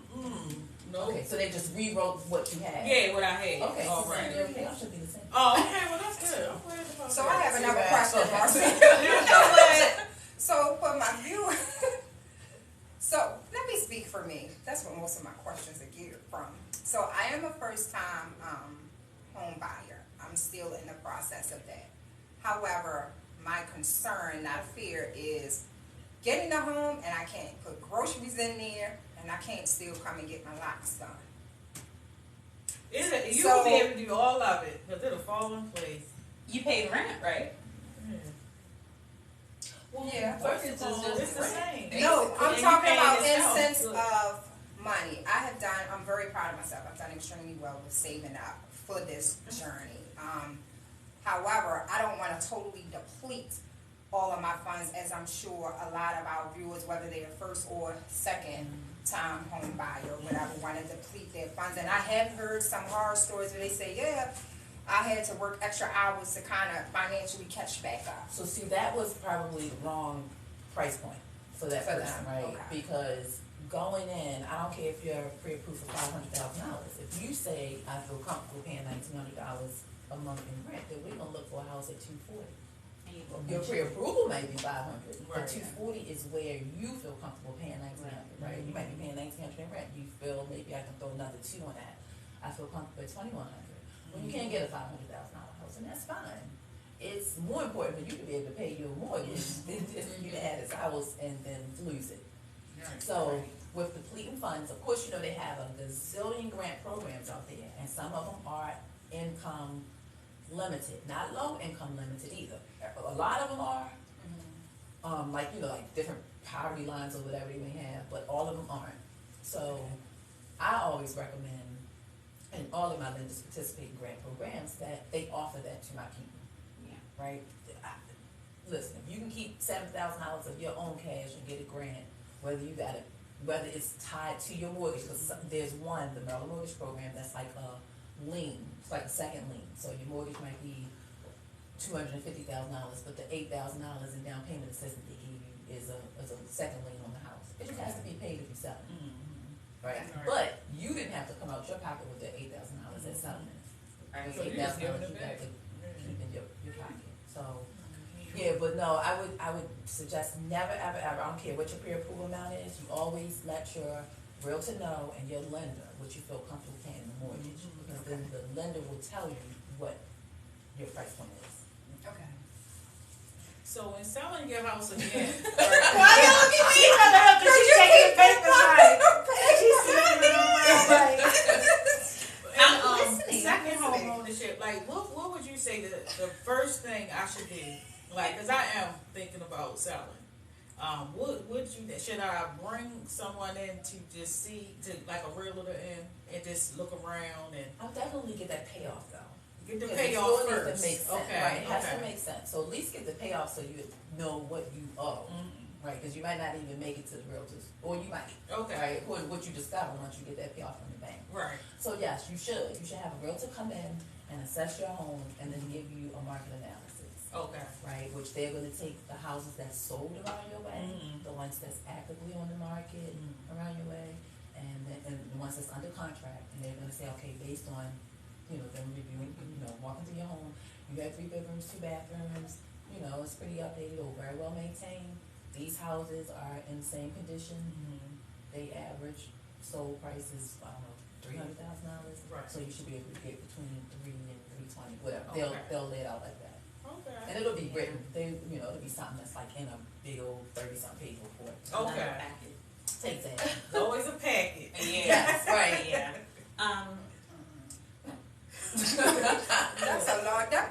No. Okay, so they just rewrote what you had. Yeah, what I had. Okay, All so right. your payoff should be the same. Oh, okay. Well, that's good. I'm glad about So that. I have another question, Marcia. You know what? So for my viewers, so let me speak for me. That's what most of my questions are geared from. So I am a first-time home buyer. I'm still in the process of that. However, my concern, not fear, is getting a home and I can't put groceries in there and I can't still come and get my locks done. You So- will be able to do all of it because it'll fall in place. You pay rent, right? Well, Yeah. First It's of all, just it's the rent. same. No, I'm And you talking paying about yourself. instance Good. of money. I'm very proud of myself. I've done extremely well with saving up for this journey. However, I don't want to totally deplete all of my funds, as I'm sure a lot of our viewers, whether they're first or second time home buyer or whatever, want to deplete their funds. And I have heard some horror stories where they say, yeah, I had to work extra hours to kind of financially catch back up. So see, that was probably the wrong price point for that For person, them, right? okay. Because going in, I don't care if you're pre-approved for $500,000. If you say I feel comfortable paying $1,900 a month in rent, then we're gonna look for a house at $240. Your pre-approval may be $500, but Right. $240 is where you feel comfortable paying $1,900, right? You might be paying $1,900 in rent. You feel maybe I can throw another $2 on that. I feel comfortable at $2,100. Well, you can't get a $500,000 house, and that's fine. It's more important for you to be able to pay your mortgage than just for you to add this house and then lose it. So with depleting funds, of course, you know they have a gazillion grant programs out there, and some of them are income limited, not low income limited either. A lot of them are, like different poverty lines or whatever they may have, but all of them aren't. So I always recommend, and all of my lenders participate in grant programs, that they offer that to my people. Yeah. Right? Listen, if you can keep $7,000 of your own cash and get a grant, whether it's tied to your mortgage, because there's one, the Maryland Mortgage Program, that's like a lien, it's like a second lien. So your mortgage might be $250,000, but the $8,000 in down payment assistance they give you is a second lien on the house. It just has to be paid if you sell it. Right? Right. But you didn't have to come out your pocket with the $8,000 at settlement. Right. So you just give it $8,000 you back. got to keep in your pocket. So yeah, but no, I would suggest never, ever, ever, I don't care what your pre-approval amount is, you always let your realtor know and your lender what you feel comfortable paying the mortgage. Because then the lender will tell you what your price point is. Okay. So in selling your house again, Why you look at me? She's taking the papers right. I'm listening. second home ownership, like what would you say the first thing I should do? Like, cause I am thinking about selling. Should I bring someone in to just see, like a realtor in and just look around and I'll definitely get that payoff though. get the Yeah, payoff it still first? needs to make sense, Okay, right? It has okay. to make sense. So at least get the payoff so you know what you owe, right? Because you might not even make it to the realtors, or you might, Okay. right? Or what you discover once you get that payoff from the bank. Right. So yes, you should. You should have a realtor come in and assess your home and then give you a market analysis, Okay. right? Which they're going to take the houses that's sold around your way, the ones that's actively on the market around your way, and the ones that's under contract, and they're going to say, okay, based on, them reviewing, walking through your home, you got 3 bedrooms, 2 bathrooms, it's pretty updated or very well maintained. These houses are in the same condition. They average sold prices, I don't know, $300,000. Right. So you should be able to get between 3 and 320, whatever. Okay. They'll lay it out like that. Okay. And it'll be written. It'll be something that's like in a big old 30-something page report. Okay. Exactly. It's always a packet. Yes, right. Yeah. That's a lot. That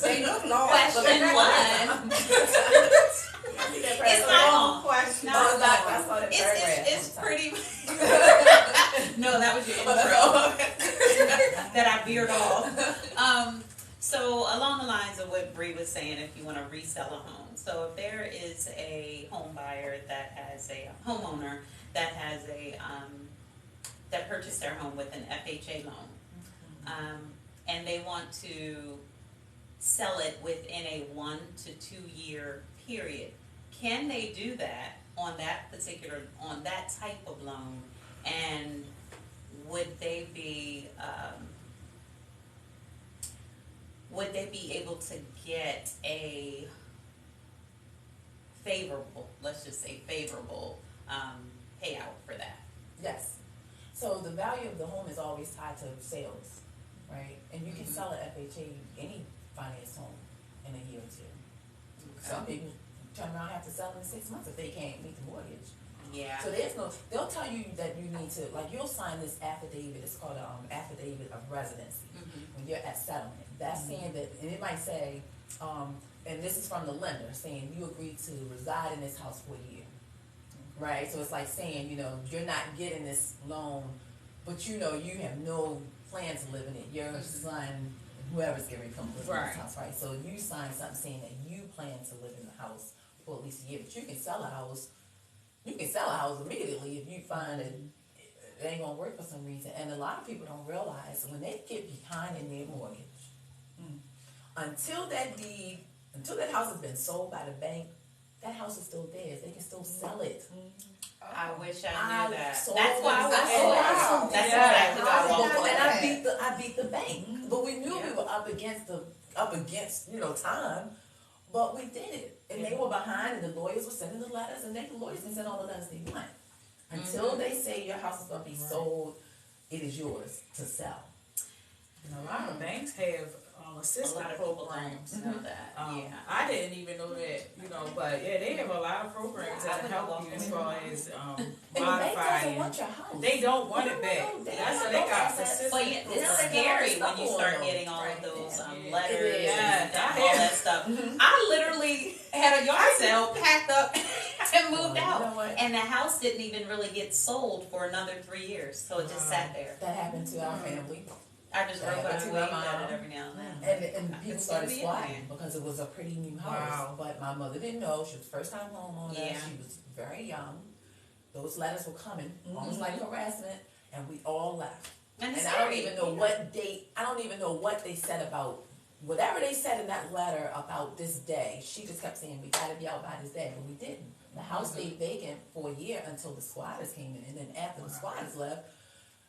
They look long. Question one. It's not long. Question. No, No, it's it's not. not. I saw that paragraph. It's pretty. No, that was your intro that I veered off. So along the lines of what Bree was saying, if you want to resell a home, so if there is a home buyer that has a homeowner that has that purchased their home with an FHA loan, and they want to sell it within a 1 to 2 year period, can they do that on that type of loan? And would they be able to get a favorable, let's just say favorable payout for that? Yes. So the value of the home is always tied to sales, right? And you can sell an FHA, any finance home, in a year or two. Some people turn around and have to sell in 6 months if they can't meet the mortgage. Yeah. So they'll tell you that you need to, like, you'll sign this affidavit, it's called an affidavit of residency, when you're at settlement. That's saying that, and it might say, and this is from the lender, saying you agreed to reside in this house for a year. Right, so it's like saying, you're not getting this loan, but you have no plans to live in it. Your son, whoever's getting ready to come live in this house, right? So you sign something saying that you plan to live in the house for at least a year. But you can sell a house. You can sell a house immediately if you find that it ain't gonna work for some reason. And a lot of people don't realize when they get behind in their mortgage, until that house has been sold by the bank, that house is still theirs. They can still sell it. I wish I knew that. sold That's why I was Wow. That's exactly why I walked away. And I beat the bank, but we knew we were up against time, but we did it, and they were behind, and the lawyers were sending the letters, and the lawyers can send all the letters they want until they say your house is going to be sold. It is yours to sell. And a lot of banks have A assistance lot of people programs. don't know that. I didn't even know that, but yeah, they have a lot of programs that help you as far as And the bank doesn't modifying. want your house. They don't want it back. No, That's why they got assistance. But yeah, it's scary when you start getting all of those letters and all that stuff. I literally had a yard sale, packed up, and moved out. And the house didn't even really get sold for another 3 years, so it just sat there. That happened to our family. I just wrote That back happened and to my waved at mom. it every now and then. And people started squatting because it was a pretty new house. Wow. But my mother didn't know. She was first time homeowner. Yeah. She was very young. Those letters were coming, almost like harassment, and we all left. And And I don't even know what date, I don't even know what they said about, whatever they said in that letter about this day. She just kept saying, we gotta be out by this day, but we didn't. The house stayed vacant for a year until the squatters came in, and then after the squatters left,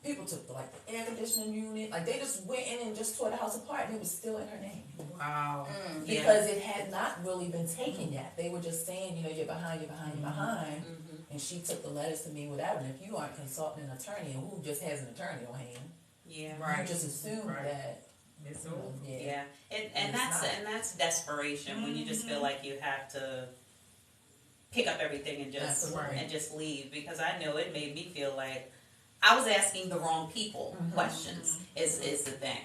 people took the air conditioning unit, they just went in and just tore the house apart, and it was still in her name. Wow. Because it had not really been taken yet. They were just saying, you're behind. And she took the letters to me, whatever. And if you aren't consulting an attorney, and who just has an attorney on hand, you just assume that It's over. Yeah, and that's desperation when you just feel like you have to pick up everything and just leave. Because I know it made me feel like I was asking the wrong people questions. Is the thing.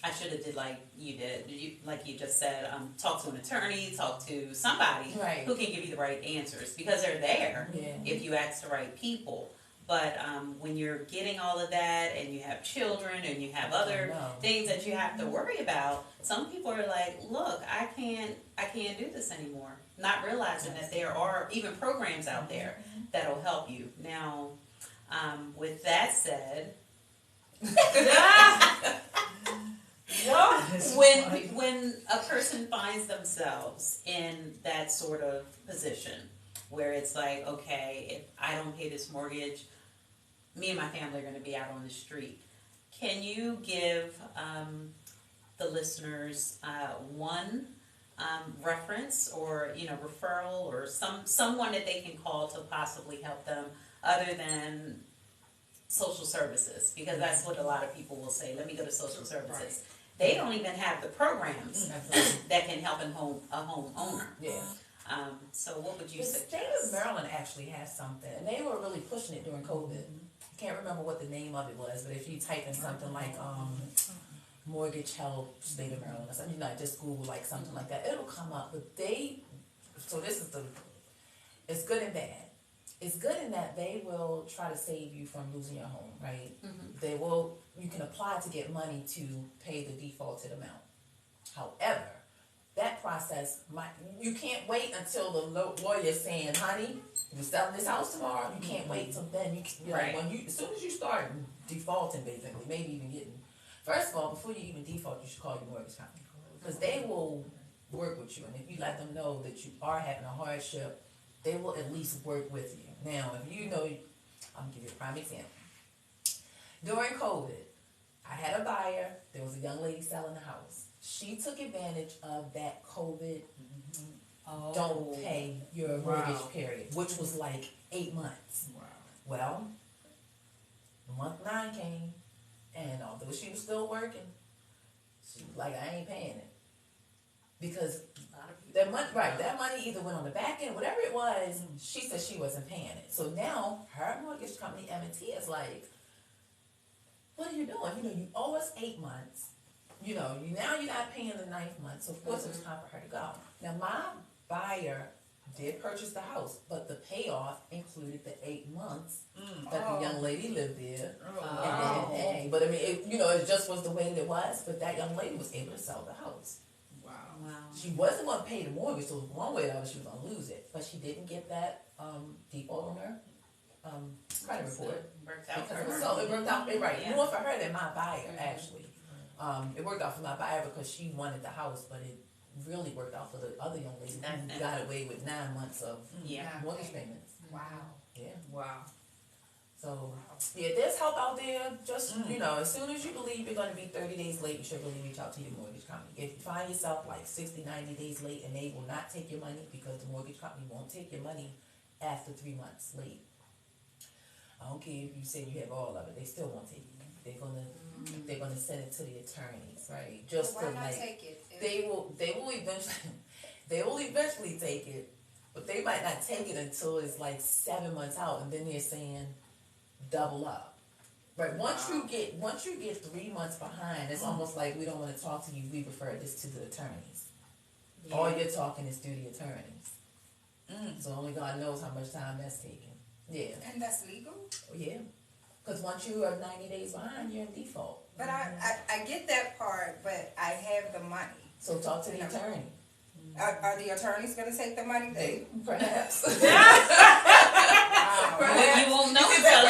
I should have did like you did. Like you just said, talk to an attorney, talk to somebody who can give you the right answers, because they're there if you ask the right people. But when you're getting all of that, and you have children, and you have other things that you have to worry about, some people are like, "Look, I can't do this anymore." Not realizing that there are even programs out there that'll help you. Now, with that said. When a person finds themselves in that sort of position where it's like, okay, if I don't pay this mortgage, me and my family are going to be out on the street. Can you give the listeners one reference or referral or someone that they can call to possibly help them other than social services? Because that's what a lot of people will say. Let me go to social services. They don't even have the programs that can help a homeowner. Yeah. So what would you The suggest? state of Maryland actually has something, and they were really pushing it during COVID. I can't remember what the name of it was, but if you type in something like mortgage help state of Maryland or something, just Google like something like that, it'll come up. But so this is it's good and bad. It's good in that they will try to save you from losing your home, right? You can apply to get money to pay the defaulted amount. However, that process you can't wait until the lawyer's saying, honey, you're selling this house tomorrow. You can't wait till then. Right. As soon as you start defaulting, basically, maybe even getting. First of all, before you even default, you should call your mortgage company because they will work with you, and if you let them know that you are having a hardship, they will at least work with you. Now, if you know, I'm gonna give you a prime example. During COVID, I had a buyer. There was a young lady selling the house. She took advantage of that COVID. Don't pay your mortgage period, which was like 8 months. Wow. Well, month 9 came, and although she was still working, she was like, I ain't paying it. Because that money either went on the back end, whatever it was, she said she wasn't paying it. So now her mortgage company, M&T, is like, what are you doing? You owe us 8 months. Now you're not paying the 9th month. So of course it was time for her to go. Now my buyer did purchase the house, but the payoff included the 8 months that the young lady lived there and didn't pay. But I mean, it just was the way that it was. But that young lady was able to sell the house. Wow. She wasn't going to pay the mortgage, so one way or the other she was going to lose it. But she didn't get that default on her credit report. Worked out for Because her. so it worked out right. Yeah. More for her than my buyer, actually. It worked out for my buyer because she wanted the house, but it really worked out for the other young lady who got away with 9 months of mortgage payments. Wow. Yeah. Wow. So, there's help out there. Just, as soon as you believe you're going to be 30 days late, you should really reach out to your mortgage company. If you find yourself like 60, 90 days late and they will not take your money because the mortgage company won't take your money after 3 months late. I don't care if you say you have all of it, they still won't take it. They're gonna send it to the attorneys, right? Just Why to not like take it? they will eventually take it, but they might not take it until it's like 7 months out, and then they're saying double up. Right? Once you get 3 months behind, it's almost like we don't want to talk to you. We refer this to the attorneys. Yeah. All you're talking is through the attorneys. So only God knows how much time that's taking. Yeah. And that's legal? Yeah. Because once you are 90 days behind, you're in default. But I get that part, but I have the money. So talk to the attorney. Are the attorneys going to take the money? Perhaps. Wow. Well, you won't know until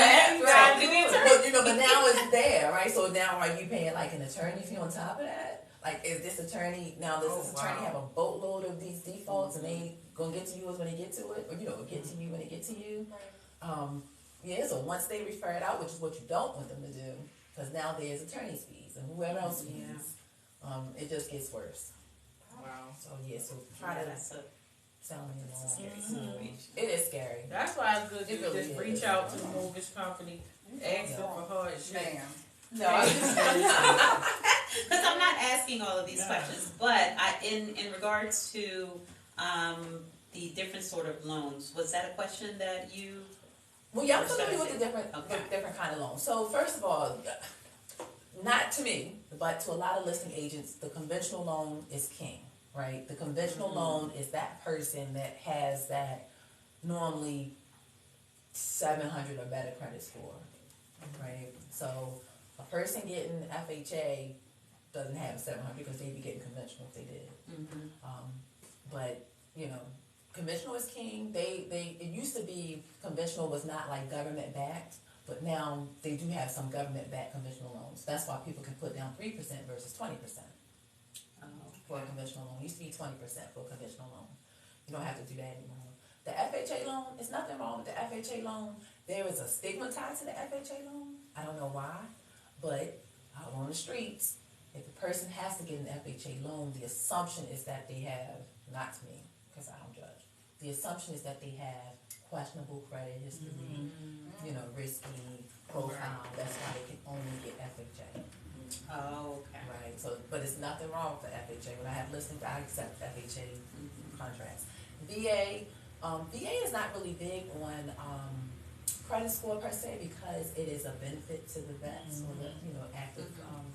Right. to the attorney. But now it's there, right? So now are you paying like an attorney fee on top of that? Like, is this attorney, does this attorney have a boatload of these defaults and they gonna get to you when they get to it? Or, get to you when they get to you? So once they refer it out, which is what you don't want them to do, because now there's attorney's fees and whoever else fees, it just gets worse. Wow. So try to That's a sound me along. scary situation. It is scary. That's why it's good to It really just is. reach out to the mortgage company, ask them for hardship. Ma'am. No, Because I'm not asking all of these questions, but in regards to the different sort of loans, was that a question that you? well, I'm familiar with the different kind of loans. So first of all, not to me, but to a lot of listing agents, the conventional loan is king, right? The conventional loan is that person that has that normally 700 or better credit score, right? So a person getting FHA doesn't have 700 because they'd be getting conventional if they did. But conventional is king. It used to be conventional was not like government backed, but now they do have some government backed conventional loans. That's why people can put down 3% versus 20% for a conventional loan. It used to be 20% for a conventional loan. You don't have to do that anymore. The FHA loan, there's nothing wrong with the FHA loan. There is a stigma tied to the FHA loan. I don't know why, but out on the streets, if a person has to get an FHA loan, the assumption is that they have, not to me, because I don't judge, the assumption is that they have questionable credit history, risky profile. That's why they can only get FHA. Oh, okay. Right. So, but it's nothing wrong with the FHA. When I have listings, I accept FHA contracts. VA is not really big on credit score per se, because it is a benefit to the vets or the, you know, active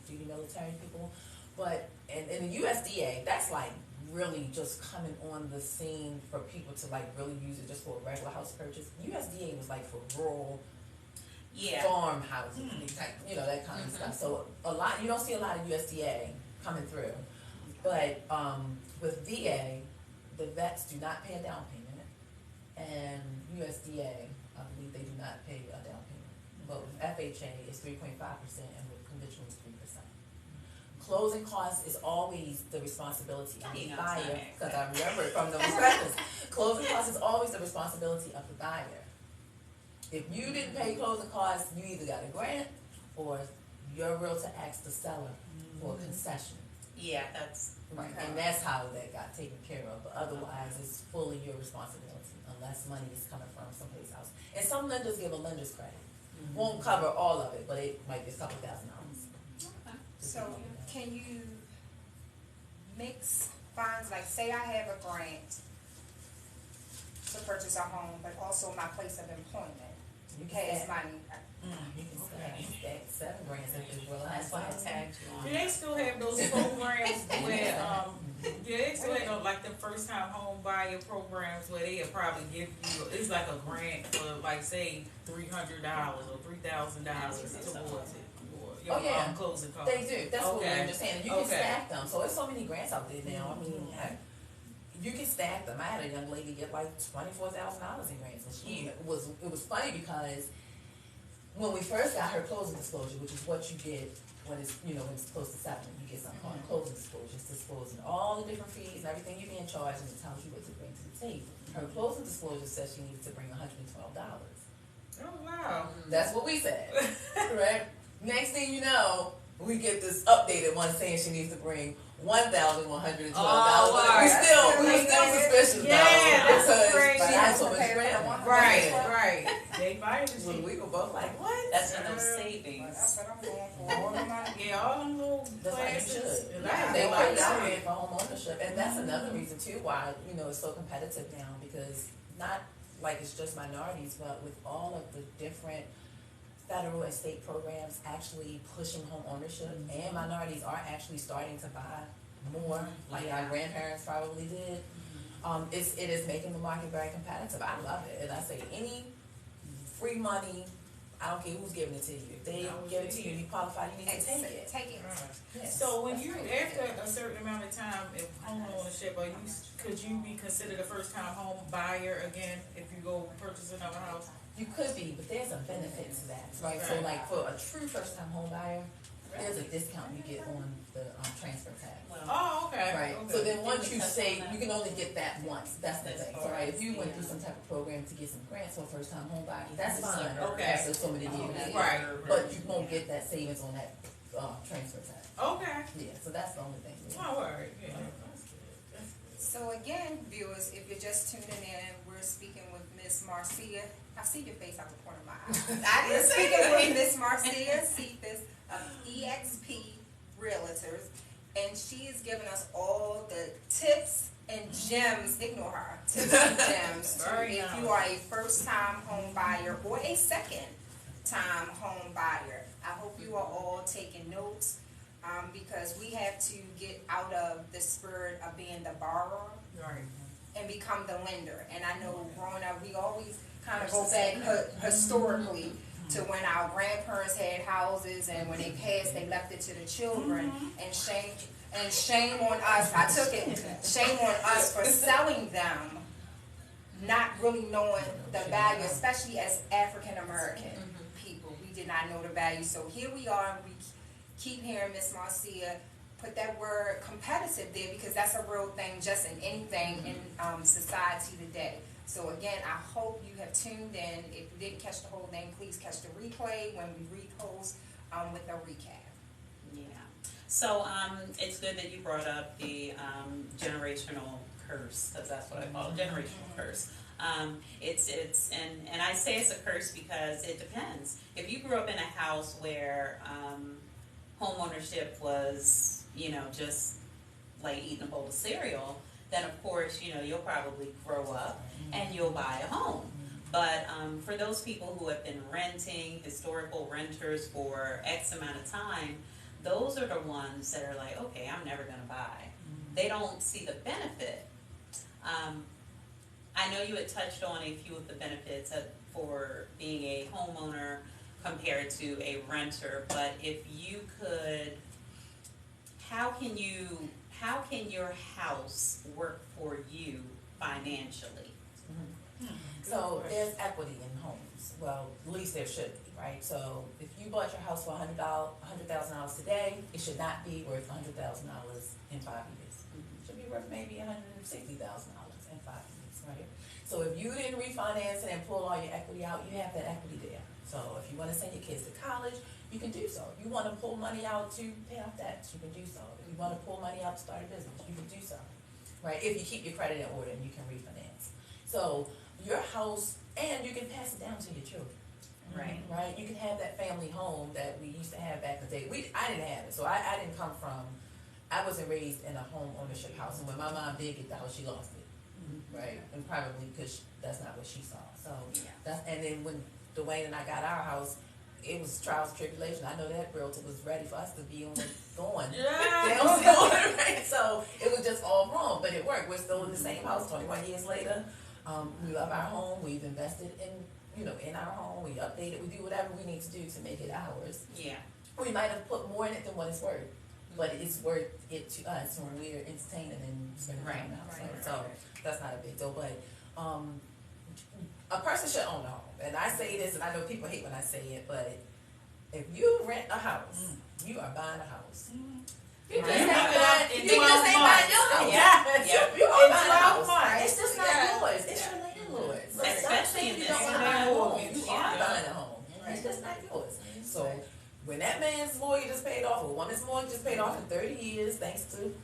duty military people. But in the USDA, that's like really just coming on the scene for people to like really use it just for a regular house purchase. USDA was like for rural farm housing, you know, that kind of stuff. So you don't see a lot of USDA coming through. But with VA, the vets do not pay a down payment, and USDA, I believe they do not pay a down payment. But with FHA, it's 3.5%, and with conventional, it's 3%. Closing costs is always the responsibility of the buyer, because I remember it from those questions. Closing costs is always the responsibility of the buyer. If you didn't pay closing costs, you either got a grant or your realtor asked the seller for a concession. Yeah, that's right, and that's how that got taken care of. But otherwise, it's fully your responsibility unless money is coming from someplace else. And some lenders give a lender's credit. Won't cover all of it, but it might be a couple $1,000. okay. So can you mix funds, like say I have a grant to purchase a home, but also my place of employment has money. You can stack 7 grand if you realize. That's why I tagged you on. Do they still have those programs where, they still have like the first time home buyer programs where they'll probably give you, it's like a grant for like say $300 or $3,000 towards it. Oh yeah, closing costs. they do. That's what we're just saying. You can Okay. stack them. So there's so many grants out there now. I mean, heck, you can stack them. I had a young lady get like $24,000 in grants, and it was funny because when we first got her closing disclosure, which is what you get when it's when it's close to settlement, you get something called closing disclosure. It's disclosing all the different fees and everything you're being charged, and it tells you what to bring to the table. Her closing disclosure says she needed to bring $112. Oh wow. That's what we said, right? Next thing you know, we get this updated one saying she needs to bring $1,112. Oh, We were still suspicious. Yeah, because that's crazy. she had so much grant. Right. They might have Well, we were both like, what? That's enough savings. That's what I'm going for. All the money. Yeah, all them little That's like you classes. should. Yeah, They might not pay for home ownership, and that's another reason too why it's so competitive now, because not like it's just minorities, but with all of the different federal and state programs actually pushing home ownership, and minorities are actually starting to buy more, like our grandparents probably did. It is making the market very competitive. I love it, and I say any free money, I don't care who's giving it to you. If they give it to you and you qualify, you need to take it. Take it. Yes. So when you, after a certain amount of time, if home ownership, could you be considered a first time home buyer again if you go purchase another house? You could be, but there's a benefit to that, right? So like for a true first time home buyer, there's a discount you get on the transfer tax. Oh, okay. Right. Okay. So then once you say, you can only get that once. That's the thing. So right, if you went through some type of program to get some grants for a first time home buyer, that's fine. Okay. After so many years. Right. But you won't get that savings on that transfer tax. Okay. Yeah. So that's the only thing. Oh, all right. Yeah. That's good. So again, viewers, if you're just tuning in, we're speaking with Miss Marcia. I see your face out the corner of my eye. We're speaking with Miss Marcia.cephus of EXP Realtors, and she is giving us all the tips and gems. Ignore her. Tips and gems to if you are a first-time home buyer or a second-time home buyer. I hope you are all taking notes. Because we have to get out of the spirit of being the borrower and become the lender. And I know growing up, we always kind of go back historically to when our grandparents had houses, and when they passed, they left it to the children. And shame on us. I took it. Shame on us for selling them, not really knowing the value, especially as African American people. We did not know the value. So here we are. We keep hearing Miss Marcia put that word competitive there, because that's a real thing just in anything in society today. So again, I hope you have tuned in. If you didn't catch the whole thing, please catch the replay when we repost with a recap. Yeah. So it's good that you brought up the generational curse, because that's what I call it, generational curse. It's and I say it's a curse because it depends. If you grew up in a house where home ownership was, just like eating a bowl of cereal, then of course, you'll probably grow up and you'll buy a home. But for those people who have been renting, historical renters for X amount of time, those are the ones that are like, okay, I'm never going to buy. They don't see the benefit. I know you had touched on a few of the benefits for being a homeowner compared to a renter, but if you could, how can your house work for you financially? So there's equity in homes. Well, at least there should be, right? So if you bought your house for $100,000 today, it should not be worth $100,000 in 5 years. It should be worth maybe $160,000 in 5 years, right? So if you didn't refinance it and pull all your equity out, you have that equity there. So if you want to send your kids to college, you can do so. If you want to pull money out to pay off debts, you can do so. If you want to pull money out to start a business, you can do so, right? If you keep your credit in order and you can refinance. So your house, and you can pass it down to your children. Right. Right? You can have that family home that we used to have back in the day. I didn't have it, so I didn't come from, I wasn't raised in a home ownership house, and when my mom did get the house, she lost it. Right? And probably because that's not what she saw. So and then when Dwayne and I got our house, it was trials and tribulation. I know that Realtor was ready for us to be on going. Right? So it was just all wrong, but it worked. We're still in the same house 21 years later. We love our home. We've invested in our home. We update it. We do whatever we need to do to make it ours. Yeah. We might have put more in it than what it's worth, but it's worth it to us when we're entertaining and spending time out. Right. So that's not a big deal. But a person should own a home. And I say this, and I know people hate when I say it, but if you rent a house, you are buying a house. You just ain't buying your house. You are buying a house. It's just not yours. It's your landlord's. Especially in you this don't want to buy a home. You Yeah. are buying a home. It's just not yours. So when that man's mortgage is paid off, or woman's mortgage is paid off in 30 years, thanks to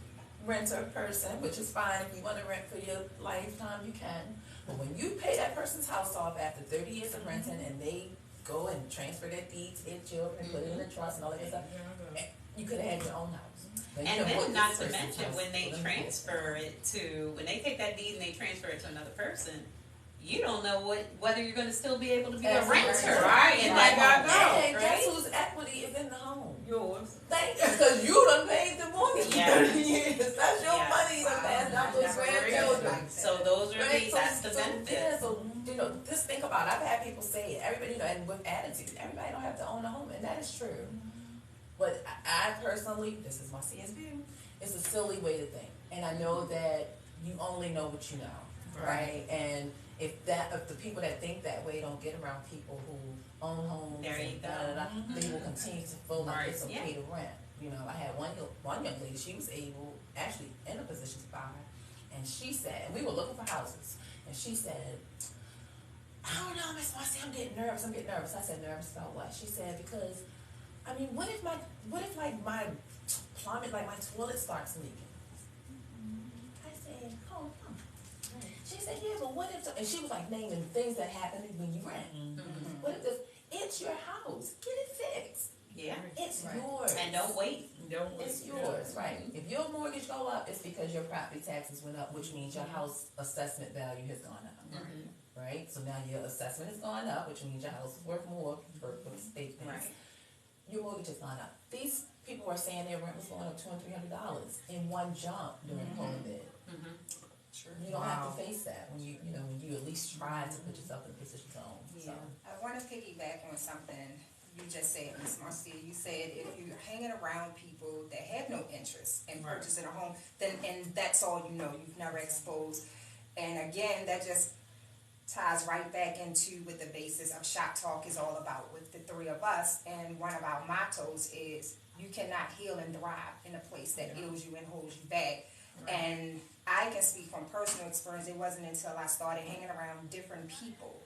renter person, which is fine. If you want to rent for your lifetime, you can. But when you pay that person's house off after 30 years of renting, and they go and transfer their deed to their children and put it in a trust and all that good stuff, you could have had your own house. And then not to mention when they transfer it to, when they take that deed and they transfer it to another person, you don't know whether you're going to still be able to be a renter, right? And that and guess whose equity is in the home? Yours. Thank you, because you done paid the mortgage for 30 years. That's your money you done passed out to your grandchildren. So those are that's the benefit. Yeah, so just think about it. I've had people say it. Everybody, and with attitude, everybody don't have to own a home, and that is true. But I personally, this is my view, it's a silly way to think. And I know that you only know what you know, right? And if the people that think that way don't get around people who own homes, they will continue to feel like it's okay to rent. I had one young lady, she was actually in a position to buy, and she said, and we were looking for houses, and she said, I don't know, Miss Marcy, I'm getting nervous. I said, nervous about what? She said, because what if my plumbing, like my toilet starts leaking? I said, oh no. She said, yeah, but what if, and she was like naming things that happen when you rent. What if it's your house? Get it fixed. Yeah. It's yours. And don't wait. It's yours, right. If your mortgage go up, it's because your property taxes went up, which means your house assessment value has gone up. Right? So now your assessment has gone up, which means your house is worth more for the state thinks. Right. Your mortgage has gone up. These people are saying their rent was going up $200 and $300 in one jump during COVID. You don't have to face that when you at least try to put yourself in a position to own. Yeah. I want to piggyback on something you just said, Ms. Marcia. You said if you're hanging around people that have no interest in purchasing a home, and that's all you know. You've never exposed. And again, that just ties right back into what the basis of Shop Talk is all about with the three of us. And one of our mottos is you cannot heal and thrive in a place that ills you and holds you back. And I can speak from personal experience. It wasn't until I started hanging around different people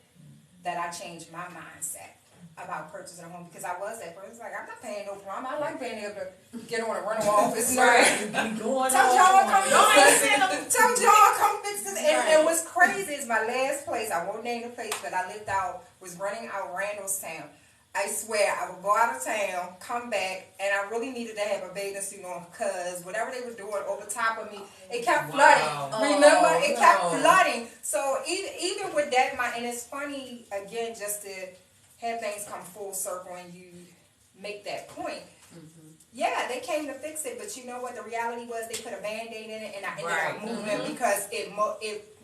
that I changed my mindset about purchasing a home, because I was that person. Like, I'm not paying no plumb. I like being able to get on a rental office. Tell y'all come fix this. And what's crazy is my last place, I won't name the place, but I lived out, was renting out Randallstown. I swear, I would go out of town, come back, and I really needed to have a bathing suit on because whatever they were doing over top of me, it kept flooding. Remember, it kept flooding. So even with that, and it's funny, again, just to have things come full circle and you make that point. Yeah, they came to fix it, but you know what? The reality was they put a Band-Aid in it, and I ended up moving because it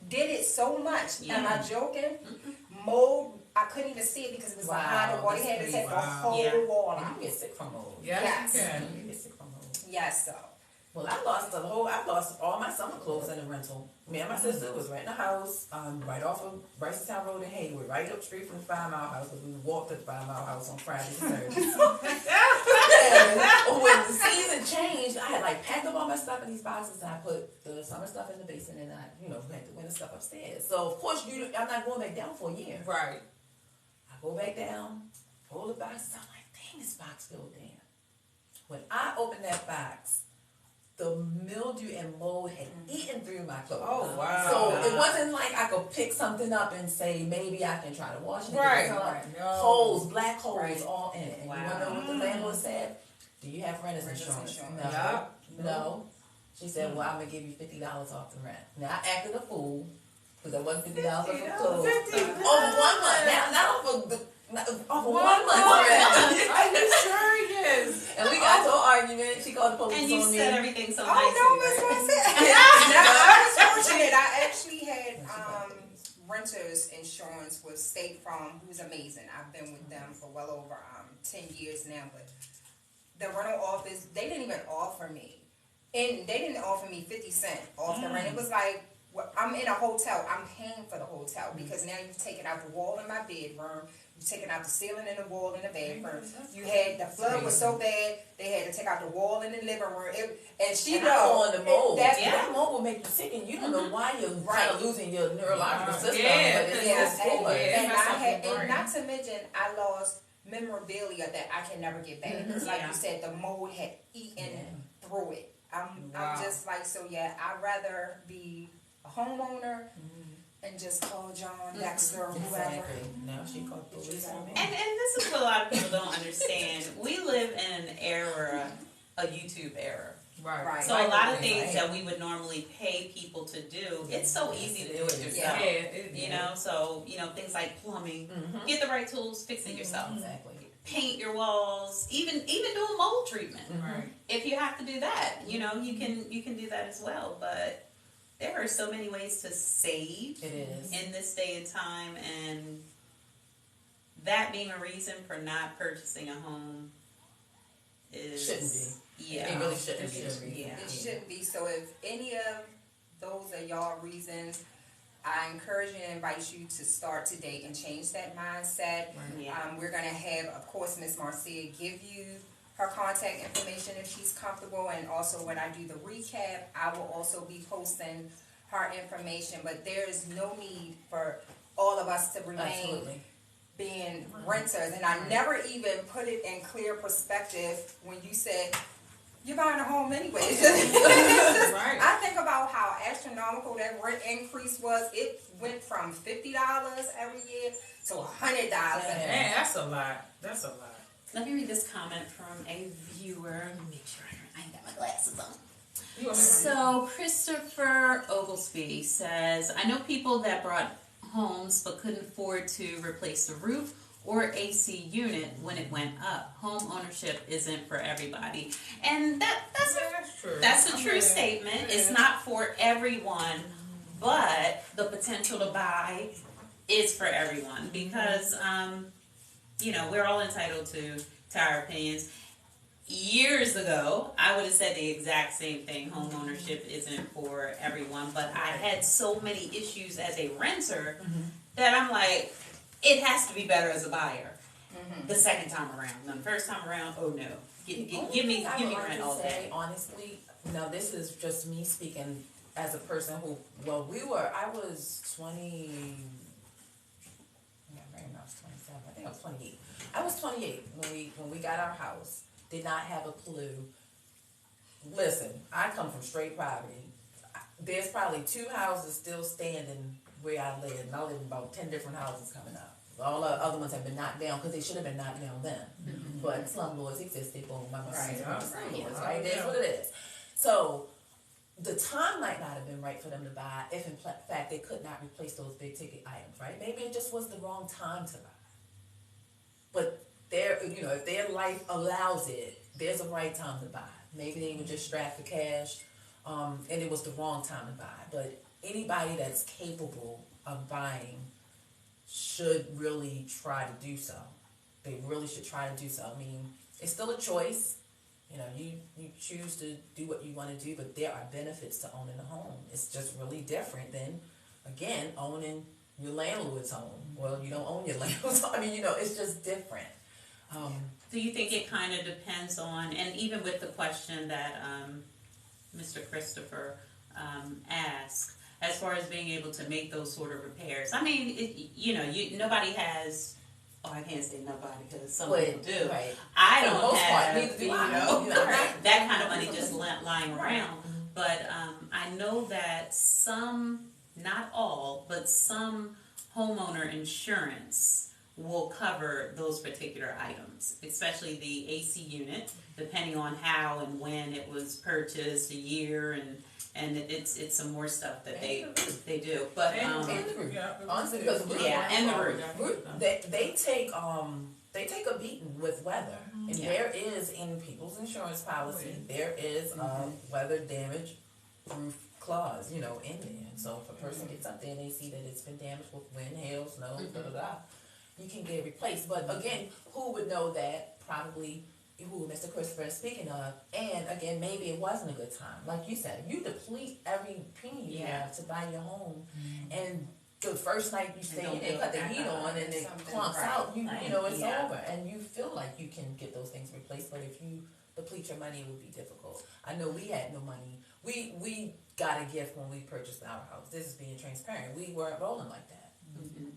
did it so much. Am I joking? Mold. I couldn't even see it because it was behind the wall. They had to take the whole wall out. You get sick from mold. Yes. You get sick from mold. Yes, so. Well, I lost all my summer clothes in a rental. Me and my sister was renting a house right off of Brysontown Road in Hayward, right up street from the 5 Mile House. Because we walked to the 5 Mile House on Friday and Saturday. And when the season changed, I had like packed up all my stuff in these boxes and I put the summer stuff in the basement and I, had the winter stuff upstairs. So of course I'm not going back down for a year. Right. I go back down, pull the boxes. I'm like, dang, this box filled damn. When I opened that box, the mildew and mold had eaten through my clothes. Oh, wow. So it wasn't like I could pick something up and say, maybe I can try to wash it. Right. No. Holes, black holes all in it. And you want to know what the landlord said? Do you have renter's insurance? No. Yep. No. She said, well, I'm going to give you $50 off the rent. Now, I acted a fool because I wasn't $50 off the clothes. Over 1 month. Now, not over 1 month rent. Are you serious? And we got to an argument. She called the police And you on me. said everything so Oh, nicely. no, Miss Marcia. I was fortunate. I actually had renter's insurance with State Farm, who's amazing. I've been with them for well over 10 years now. But the rental office, they didn't even offer me. And they didn't offer me 50 cents off the rent. It was like, well, I'm in a hotel. I'm paying for the hotel because now you've taken out the wall in my bedroom. You've taken out the ceiling and the wall in the bathroom. You had, the flood was so bad, they had to take out the wall in the living room. And she knows. knows. The mold. That mold will make you sick and you don't know why you're kind of losing your neurological system. Yeah, but it's Yes, just full. and not to mention, I lost memorabilia that I can never get back. Because like you said, the mold had eaten through it. I'm just like, so yeah, I'd rather be a homeowner and just call John, Dexter, or whoever. Now she called the police on me. And this is what a lot of people don't understand. We live in an era, a YouTube era. Right. So a lot of things that we would normally pay people to do, it's so easy to do it yourself. So things like plumbing, get the right tools, fix it yourself. Exactly. Paint your walls, even do a mold treatment. Right. If you have to do that, you can do that as well. But there are so many ways to save in this day and time, and that being a reason for not purchasing a home shouldn't be. Yeah, it really shouldn't be. Yeah, It shouldn't be. So if any of those are y'all reasons, I encourage you and invite you to start today and change that mindset. Yeah. We're going to have, of course, Miss Marcia give you her contact information if she's comfortable. And also when I do the recap, I will also be posting her information. But there is no need for all of us to remain being renters. And I never even put it in clear perspective when you said, you're buying a home anyways. Right. I think about how astronomical that rent increase was. It went from $50 every year to $100. Man, that's a lot. That's a lot. Let me read this comment from a viewer. Let me make sure I ain't got my glasses on. So Christopher Oglesby says, I know people that brought homes but couldn't afford to replace the roof or AC unit when it went up. Home ownership isn't for everybody. And that's true. That's a true statement. Yeah. It's not for everyone, but the potential to buy is for everyone because we're all entitled to our opinions. Years ago, I would have said the exact same thing. Home ownership isn't for everyone, but I had so many issues as a renter that I'm like, it has to be better as a buyer the second time around. Now, the first time around, oh no. Give me rent all day. Honestly, now this is just me speaking as a person who, I was 20, I was 27, I think I was 28. I was 28 when we got our house. Did not have a clue. Listen, I come from straight poverty. There's probably 2 houses still standing where I live, and I live in about 10 different houses coming up. All the other ones have been knocked down because they should have been knocked down then. But slumlords existed. Boom, my Right. slumlords, right? That's what it is. So the time might not have been right for them to buy if in fact they could not replace those big ticket items, right? Maybe it just was the wrong time to buy. But if their life allows it, there's a right time to buy. Maybe they were just strapped for cash, and it was the wrong time to buy. But anybody that's capable of buying should really try to do so. They really should try to do so. I mean, it's still a choice. You choose to do what you want to do, but there are benefits to owning a home. It's just really different than, again, owning your landlord's home. Well, you don't own your landlord's home. I mean, it's just different. Do you think it kind of depends on, and even with the question that Mr. Christopher asked, as far as being able to make those sort of repairs? I mean, nobody has. Oh, I can't say nobody because some people do. Right. I For the don't most part, have neither do I. that kind of money just lying around. But I know that some, not all, but some homeowner insurance will cover those particular items, especially the AC unit, depending on how and when it was purchased, a year, and it's some more stuff that they do. But And the roof. Honestly, because the roof, and the roof. they take a beating with weather, and there is in people's insurance policy there is weather damage roof clause, in there. And so if a person gets up there and they see that it's been damaged with wind, hail, snow, you can get it replaced. But again, who would know that? Probably who Mr. Christopher is speaking of. And again, maybe it wasn't a good time. Like you said, you deplete every penny you have to buy your home, and the first night you stay in there, cut the heat on, and it clumps out. It's over, and you feel like you can get those things replaced. But if you deplete your money, it would be difficult. I know we had no money. We got a gift when we purchased our house. This is being transparent. We weren't rolling like that.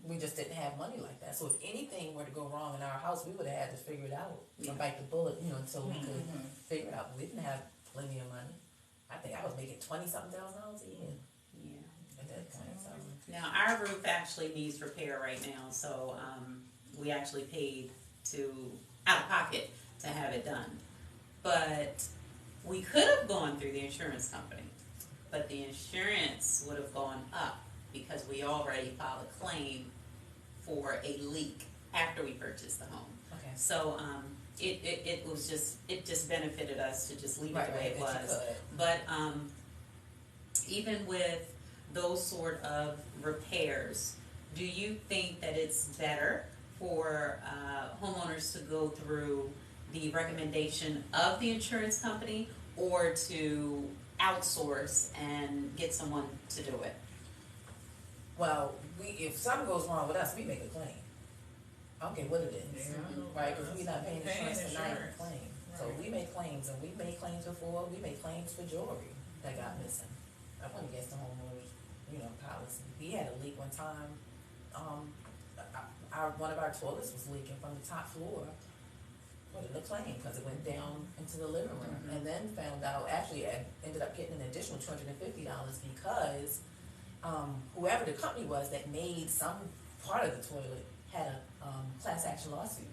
We just didn't have money like that. So if anything were to go wrong in our house, we would have had to figure it out and bite the bullet, until we could figure it out. We didn't have plenty of money. I think I was making $20,000 a year. Yeah. At that point. So. Now our roof actually needs repair right now, so we actually paid out of pocket to have it done. But we could have gone through the insurance company, but the insurance would have gone up because we already filed a claim for a leak after we purchased the home. Okay. So it just benefited us to just leave it the way it was. But even with those sort of repairs, do you think that it's better for homeowners to go through the recommendation of the insurance company or to outsource and get someone to do it? Well, if something goes wrong with us, we make a claim. I don't care what it is, right? Because we're not paying insurance tonight to claim. So we make claims, and we've made claims before. We made claims for jewelry that got missing. I went against the homeowners, policy. We had a leak one time. One of our toilets was leaking from the top floor. Put in a claim because it went down into the living room, and then found out actually I ended up getting an additional $250 because whoever the company was that made some part of the toilet had a class action lawsuit.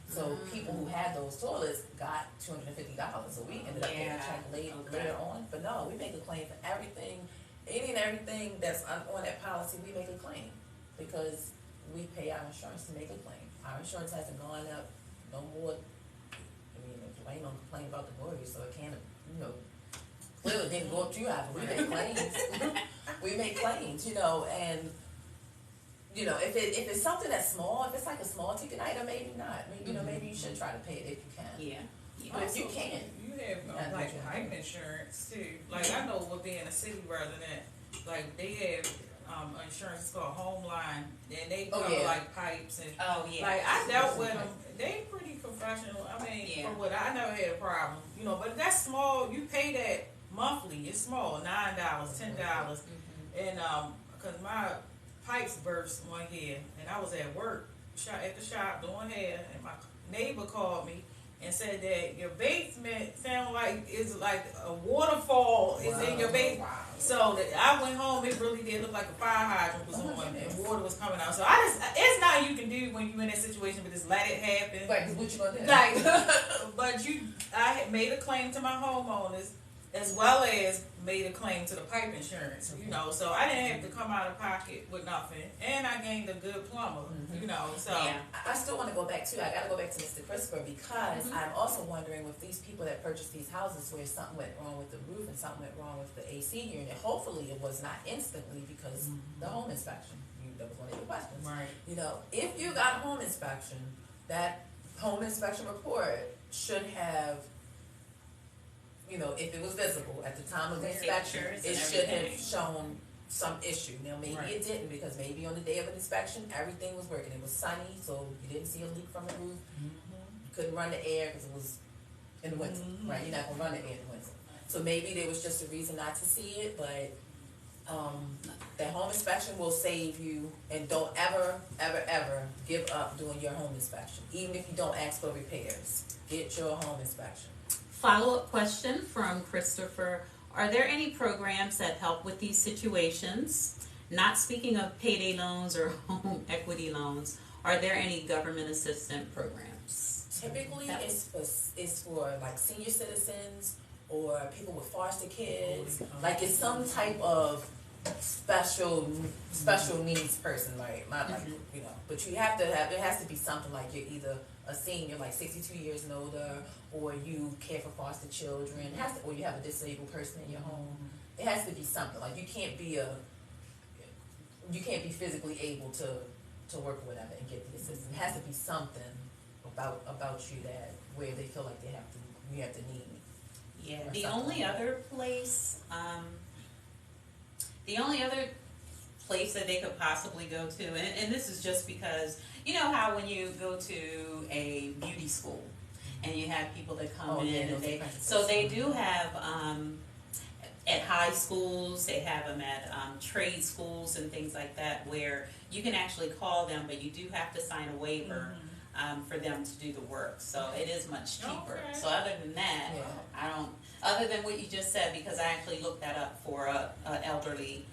So people who had those toilets got $250. So we ended up getting a check later on. But no, we make a claim for everything, any and everything that's on that policy. We make a claim because we pay our insurance to make a claim. Our insurance hasn't gone up no more. I mean, Dwayne don't complain about the mortgage, so it can't, clearly didn't go up too high, but we make claims. We make claims, and if it's something that's small, if it's like a small ticket item, maybe not. Maybe you should try to pay it if you can. Yeah. But if you can, you have like pipe insurance too. Like I know we'll be in a city rather than like they have insurance called Home Line, and they cover like pipes and like I dealt with them. They pretty professional. I mean, from what I never had a problem, But that's small. You pay that monthly. It's small, $9, $10, and because my pipes burst one year, and I was at work at the shop doing hair, and my neighbor called me and said that your basement sound like it's like a waterfall is in your basement. Wow. So I went home, it really did look like a fire hydrant was on and water was coming out. So it's nothing you can do when you're in that situation, but just let it happen. Right, 'cause what you gonna do? But I had made a claim to my homeowners as well as made a claim to the pipe insurance, you know, so I didn't have to come out of pocket with nothing, and I gained a good plumber, you know, so. Yeah. I still want to go back to, I gotta go back to Mr. Christopher, because I'm also wondering with these people that purchased these houses where something went wrong with the roof and something went wrong with the AC unit, hopefully it was not instantly because the home inspection, that was one of your questions. Right. You know, if you got a home inspection, that home inspection report should have, you know, if it was visible at the time of the inspection, it should have shown some issue. Now, maybe it didn't, because maybe on the day of an inspection, everything was working. It was sunny, so you didn't see a leak from the roof. You couldn't run the air because it was in the winter, right? You're not going to run the air in the winter. So maybe there was just a reason not to see it, but that home inspection will save you, and don't ever, ever, ever give up doing your home inspection. Even if you don't ask for repairs, get your home inspection. Follow-up question from Christopher. Are there any programs that help with these situations? Not speaking of payday loans or home equity loans, are there any government assistance programs? Typically, it's for like senior citizens or people with foster kids. Like it's some type of special needs person, right? Not like, you know, but you have to have, it has to be something like you're either a senior, like 62 years and older, or you care for foster children, it has to, or you have a disabled person in your home. It has to be something, like you can't be physically able to work or whatever and get the assistance. It has to be something about you that where they feel like you have to need. Yeah, the only other place that they could possibly go to, and this is just because, you know how when you go to a beauty school and you have people that come in and they do have at high schools, they have them at trade schools and things like that, where you can actually call them, but you do have to sign a waiver for them to do the work. So it is much cheaper. Okay. So other than that, I don't. Other than what you just said, because I actually looked that up for a elderly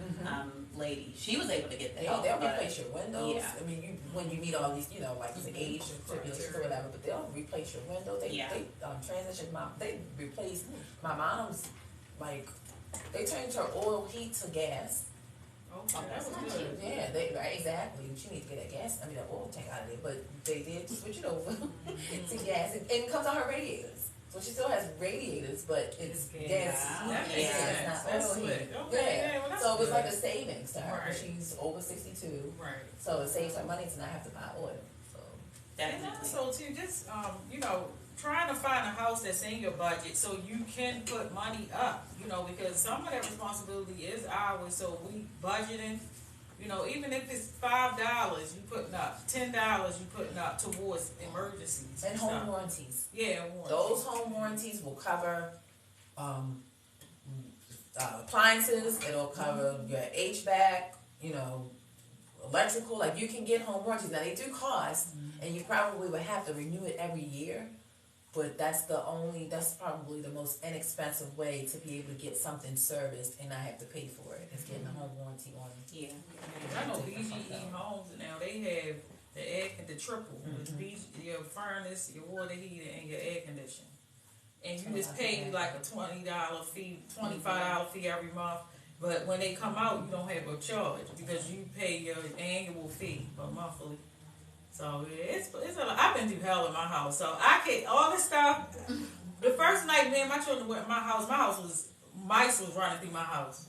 lady, she was able to get the help. They'll replace your windows. Yeah. I mean, when you meet all these, you know, like the age tribulations or whatever, but they'll replace your windows. They transitioned they replaced my mom's, like, they changed her oil heat to gas. Okay, that's good. Yeah, exactly. She needs to get that oil tank out of there, but they did switch it over to gas, and it comes on her radiators. So she still has radiators, but it's gas. That's slick. Okay, well, so it was good. like a savings to her. Right. She's over 62. Right. So it saves her money to not have to buy oil. So And also too, just you know, trying to find a house that's in your budget so you can put money up, you know, because some of that responsibility is ours. So we budgeting, you know, even if it's $5 you putting up, $10 you putting up towards emergencies and home warranties. Yeah, warranties. Those home warranties will cover appliances. It'll cover your HVAC, you know, electrical. Like you can get home warranties. Now they do cost, and you probably would have to renew it every year. But that's probably the most inexpensive way to be able to get something serviced and not have to pay for it. Is getting a home warranty on it. Yeah. I know BGE homes now, they have the triple. Your furnace, your water heater, and your air conditioning. And you just pay like a $20 fee, $25 fee every month. But when they come out, you don't have a charge because you pay your annual fee or monthly. So yeah, it's a lot. I've been through hell in my house. So I can all this stuff. The first night me and my children went in my house mice was running through my house.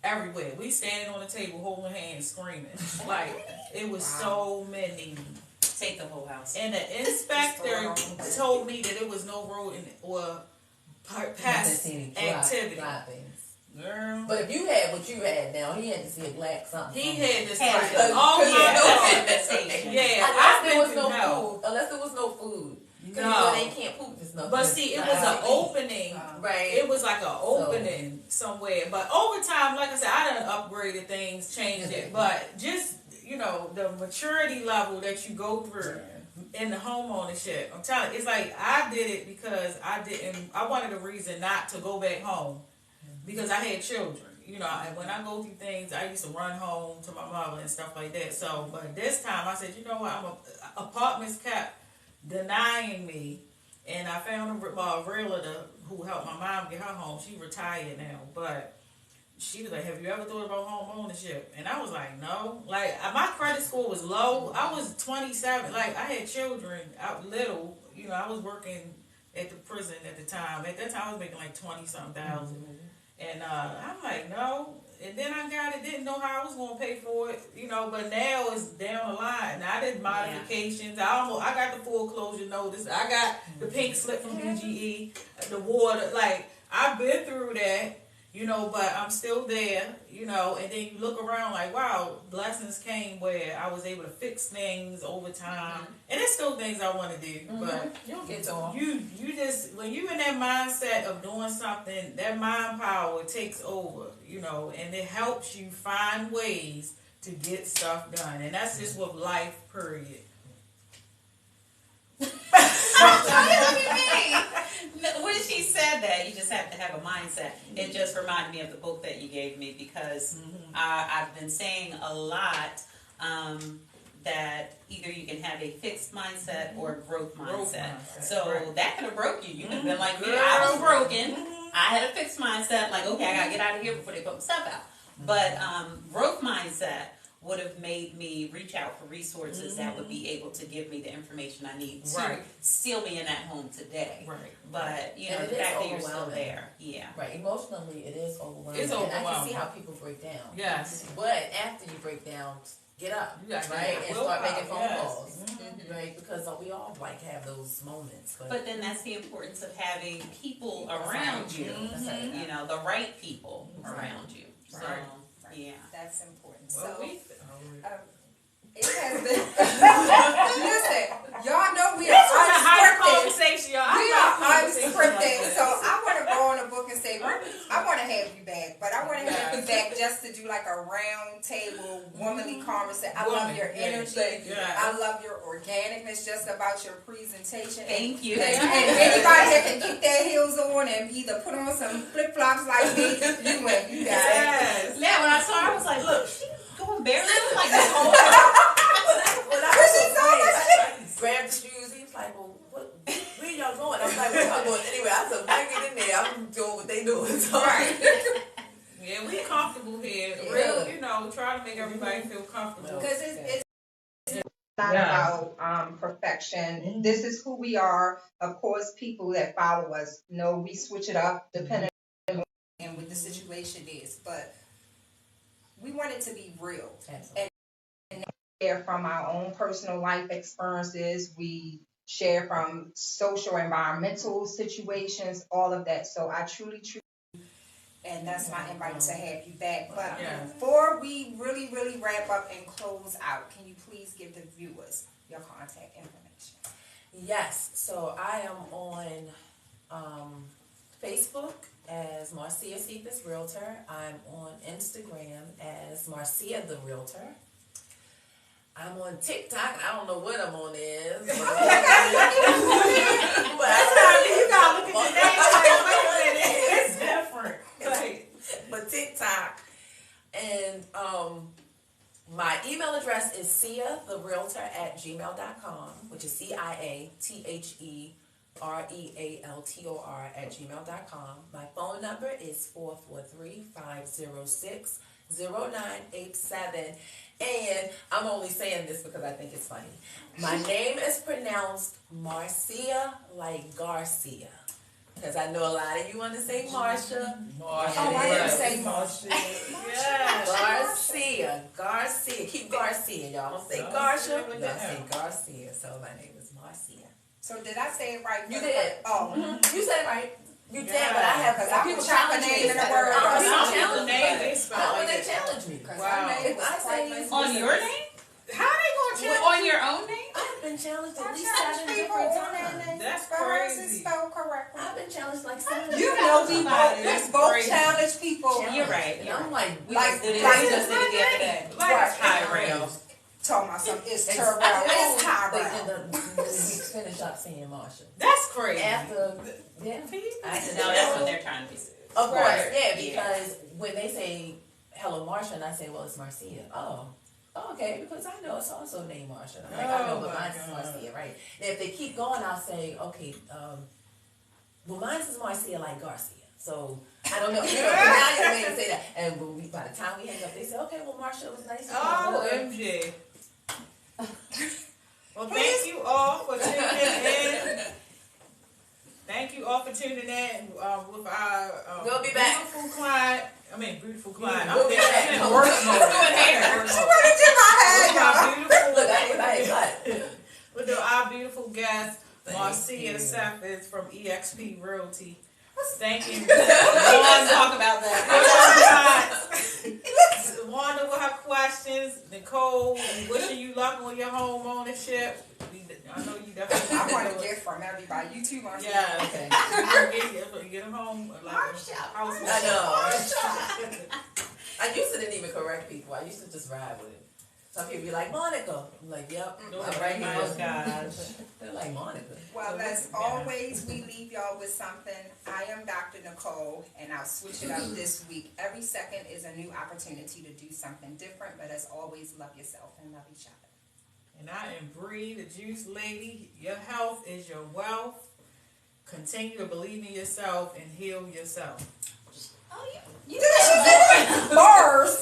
Everywhere. We standing on the table holding hands screaming. Like it was so many. Take the whole house. And the inspector told me that there was no rodent or pest activity. Girl. But if you had what you had now, he had to see a black something. He had this Yeah. all my Unless there was no food. No. They can't poop this nothing. But see, it was an opening. Right. It was like an opening somewhere. But over time, like I said, I done upgraded things, changed it. But just, you know, the maturity level that you go through in the home ownership. I'm telling you, it's like I did it because I wanted a reason not to go back home because I had children. You know, and when I go through things, I used to run home to my mother and stuff like that. So, but this time I said, you know what, apartments kept denying me, and I found a realtor who helped my mom get her home. She retired now, but she was like, have you ever thought about home ownership? And I was like, no. Like, my credit score was low. I was 27. Like, I had children little. You know, I was working at the prison at the time. At that time, I was making like 20-something thousand. And I'm like, no. And then I got it, didn't know how I was going to pay for it, you know, but now it's down the line. Now I did modifications. I got the foreclosure notice. I got the pink slip from BGE, the water. Like, I've been through that. You know, but I'm still there, you know, and then you look around like, wow, blessings came where I was able to fix things over time. And there's still things I want to do, but You'll get to them. you just, when you in that mindset of doing something, that mind power takes over, you know, and it helps you find ways to get stuff done. And that's just with life, period. When she said that, you just have to have a mindset. It just reminded me of the book that you gave me because I've been saying a lot that either you can have a fixed mindset or a growth mindset. So that could have broke you. You could have been like me. I was broken. I had a fixed mindset, like, okay, I got to get out of here before they put my stuff out. But growth mindset would have made me reach out for resources that would be able to give me the information I need to still be in that home today. Right. But, you know, the fact that you're still there. Yeah. Right. Emotionally, it is overwhelming. It's overwhelming. And I can see how people break down. Yes. But after you break down, get up. You gotta right? get And up. start making phone Yes. calls. Right? Because we all like have those moments. But then that's the importance of having people around you. You know, the right people around you. So, yeah. That's important. Well, So, it has been. Listen, y'all know we are unscripted. We are unscripted. So I want to go on a book and say, I want to have you back, but I want to have you back just to do like a round table, womanly conversation. I love your energy. I love your organicness just about your presentation. Thank you. And anybody that can keep their heels on and either put on some flip flops like me, you win. You got it. Yeah, when I saw her, I was like, look, she's going barefoot like this whole Grabbed the shoes. He was like, well, where y'all going? I was like, where y'all going? Anyway, I said, I get in there. I'm doing what they doing. So. Right. Yeah, we comfortable here. Real, you know, try to make everybody feel comfortable. Because it's not about perfection. This is who we are. Of course, people that follow us know we switch it up depending on what the situation is. But we want it to be real. And share from our own personal life experiences. We share from social, environmental situations, all of that. So I truly, and that's my invite to have you back. But before we really, really wrap up and close out, can you please give the viewers your contact information? Yes. So I am on Facebook as marcia.cephus Realtor. I'm on Instagram as Marcia the Realtor. I'm on TikTok. I don't know what I'm on is. But You gotta look at the name. Wait a minute. It's different. Right. But TikTok. And my email address is ciatherealtor@gmail.com, which is ciatherealtor@gmail.com. My phone number is 443-506-0987. And I'm only saying this because I think it's funny. My name is pronounced Marcia like Garcia. Because I know a lot of you want to say Marcia. I didn't say Marcia. Garcia. Keep Garcia, y'all. Don't say Garcia. Y'all say Garcia. So my name is Marcia. So did I say it right? You did. Oh. You said it right. You did, but I have people challenge me. They challenge me. Wow. on your name? How they gonna challenge On your own name? I've been challenged at least challenge 7 people different on their times. name. That's Spells crazy. is spelled correctly. I've been challenged like 7 You know we both, That's both crazy. challenge people You're right. And I'm like, We Like- just did it. like- We just did it the other day. Like High rails. Told myself it's Terrell, it's They Tyrell. end up, we finish up saying Marsha. That's crazy. After, yeah. I just know that's what they're trying to be. Of course, Right. yeah, because when they say, hello, Marsha, and I say, well, it's Marcia. Oh, okay, because I know it's also named Marsha. I'm like, I know, but mine is Marcia, right? Now, if they keep going, I'll say, okay, well, mine is Marcia like Garcia. So, I don't know. You know, now you made me say that. And when we, by the time we hang up, they say, okay, well, Marsha, it was nice to meet you. OMG. Well, thank you all for tuning in. Thank you all for tuning in with our We'll be back. beautiful client. Beautiful client. We'll be back. I'm in work mode. She wanna get my head, y'all. Beautiful. Look, I With our beautiful guest, Marcia.cephus from EXP Realty. Thank you. Let's talk about that. Wanda with her questions. Nicole, wishing you luck on your home ownership. I know you definitely. I want a gift from everybody. You too, Marcia. Yeah. Okay. Get a home like Marcia. a house. I know. I used to didn't even correct people. I used to just ride with it. Some people be like, Monica. I'm like, yep, I'm right here. Oh, gosh. They're like, Monica. Well, as always, we leave y'all with something. I am Dr. Nicole, and I'll switch it up this week. Every second is a new opportunity to do something different, but as always, love yourself and love each other. And I am Bree, the Juice Lady. Your health is your wealth. Continue to believe in yourself and heal yourself. Oh, yeah. You did bars.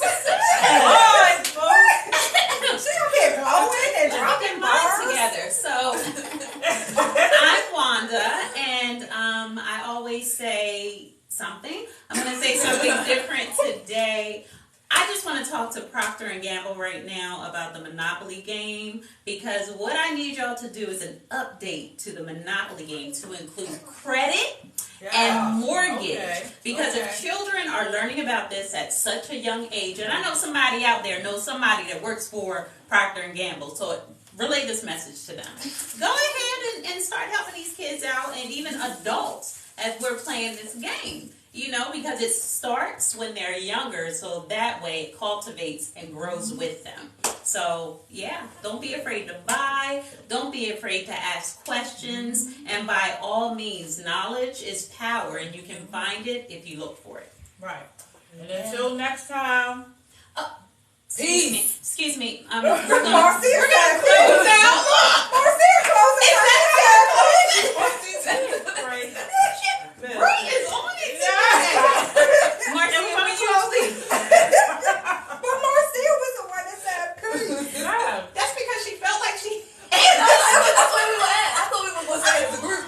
She don't get blowing and dropping bars together. So I'm Wanda, and I always say something. I'm going to say something different today. I just want to talk to Procter & Gamble right now about the Monopoly game, because what I need y'all to do is an update to the Monopoly game to include credit and mortgage, because if children are learning about this at such a young age, and I know somebody out there knows somebody that works for Procter & Gamble, so relay this message to them. Go ahead and start helping these kids out, and even adults, as we're playing this game. You know, because it starts when they're younger, so that way it cultivates and grows with them. So, yeah, don't be afraid to buy. Don't be afraid to ask questions. And by all means, knowledge is power, and you can find it if you look for it. Right. And until next time. Peace. Excuse me. We're Marcia going to close out. Marcia closing Bree is on it. Marcia, when you sleep. But Marcia was the one that said peace. That's because she felt like she. That's what we were at. I thought we were going to say it as a group.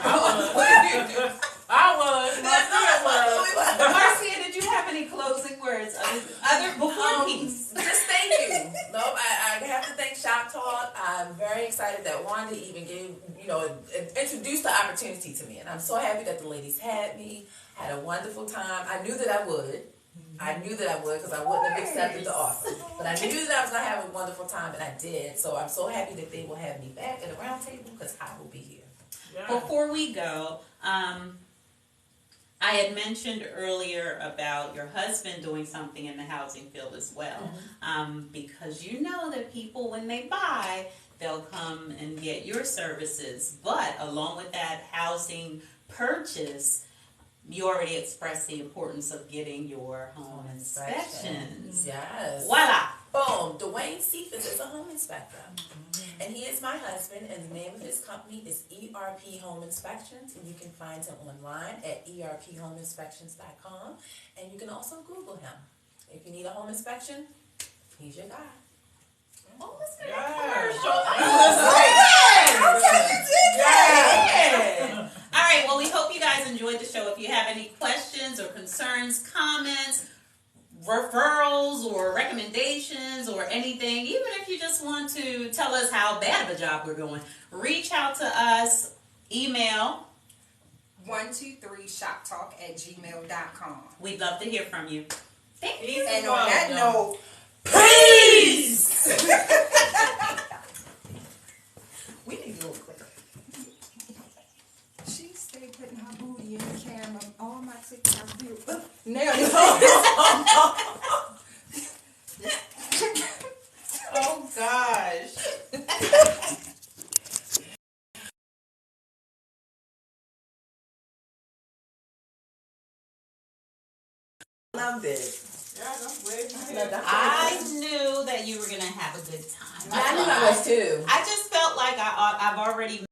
Marcia, did you have any closing words other before peace? Just thank you. No, I have to thank Shop Talk. I'm very excited that Wanda even gave, introduced the opportunity to me. And I'm so happy that the ladies had me. Had a wonderful time. I knew that I would. Because I wouldn't have accepted the offer. But I knew that I was going to have a wonderful time, and I did. So I'm so happy that they will have me back at the round table, because I will be here. Yeah. Before we go, I had mentioned earlier about your husband doing something in the housing field as well. Because you know that people, when they buy, they'll come and get your services. But along with that housing purchase, you already expressed the importance of getting your home inspections. Yes. Voila! Boom. Dwayne Cephus is a home inspector. And he is my husband, and the name of his company is ERP Home Inspections, and you can find him online at erphomeinspections.com, and you can also Google him. If you need a home inspection, he's your guy. Oh, let's get Yeah. a commercial. Yeah. All right, well, we hope you guys enjoyed the show. If you have any questions or concerns, comments, referrals or recommendations or anything, even if you just want to tell us how bad of a job we're doing, reach out to us, email 123shoptalk@gmail.com. We'd love to hear from you. Thank you. And on that note, Peace! We need to go quick. she stayed putting her booty in the camera. All my TikTok views. Now Oh gosh. Loved it. Yeah, I'm ready. I knew that you were gonna have a good time. I knew I was too. I just felt like I've already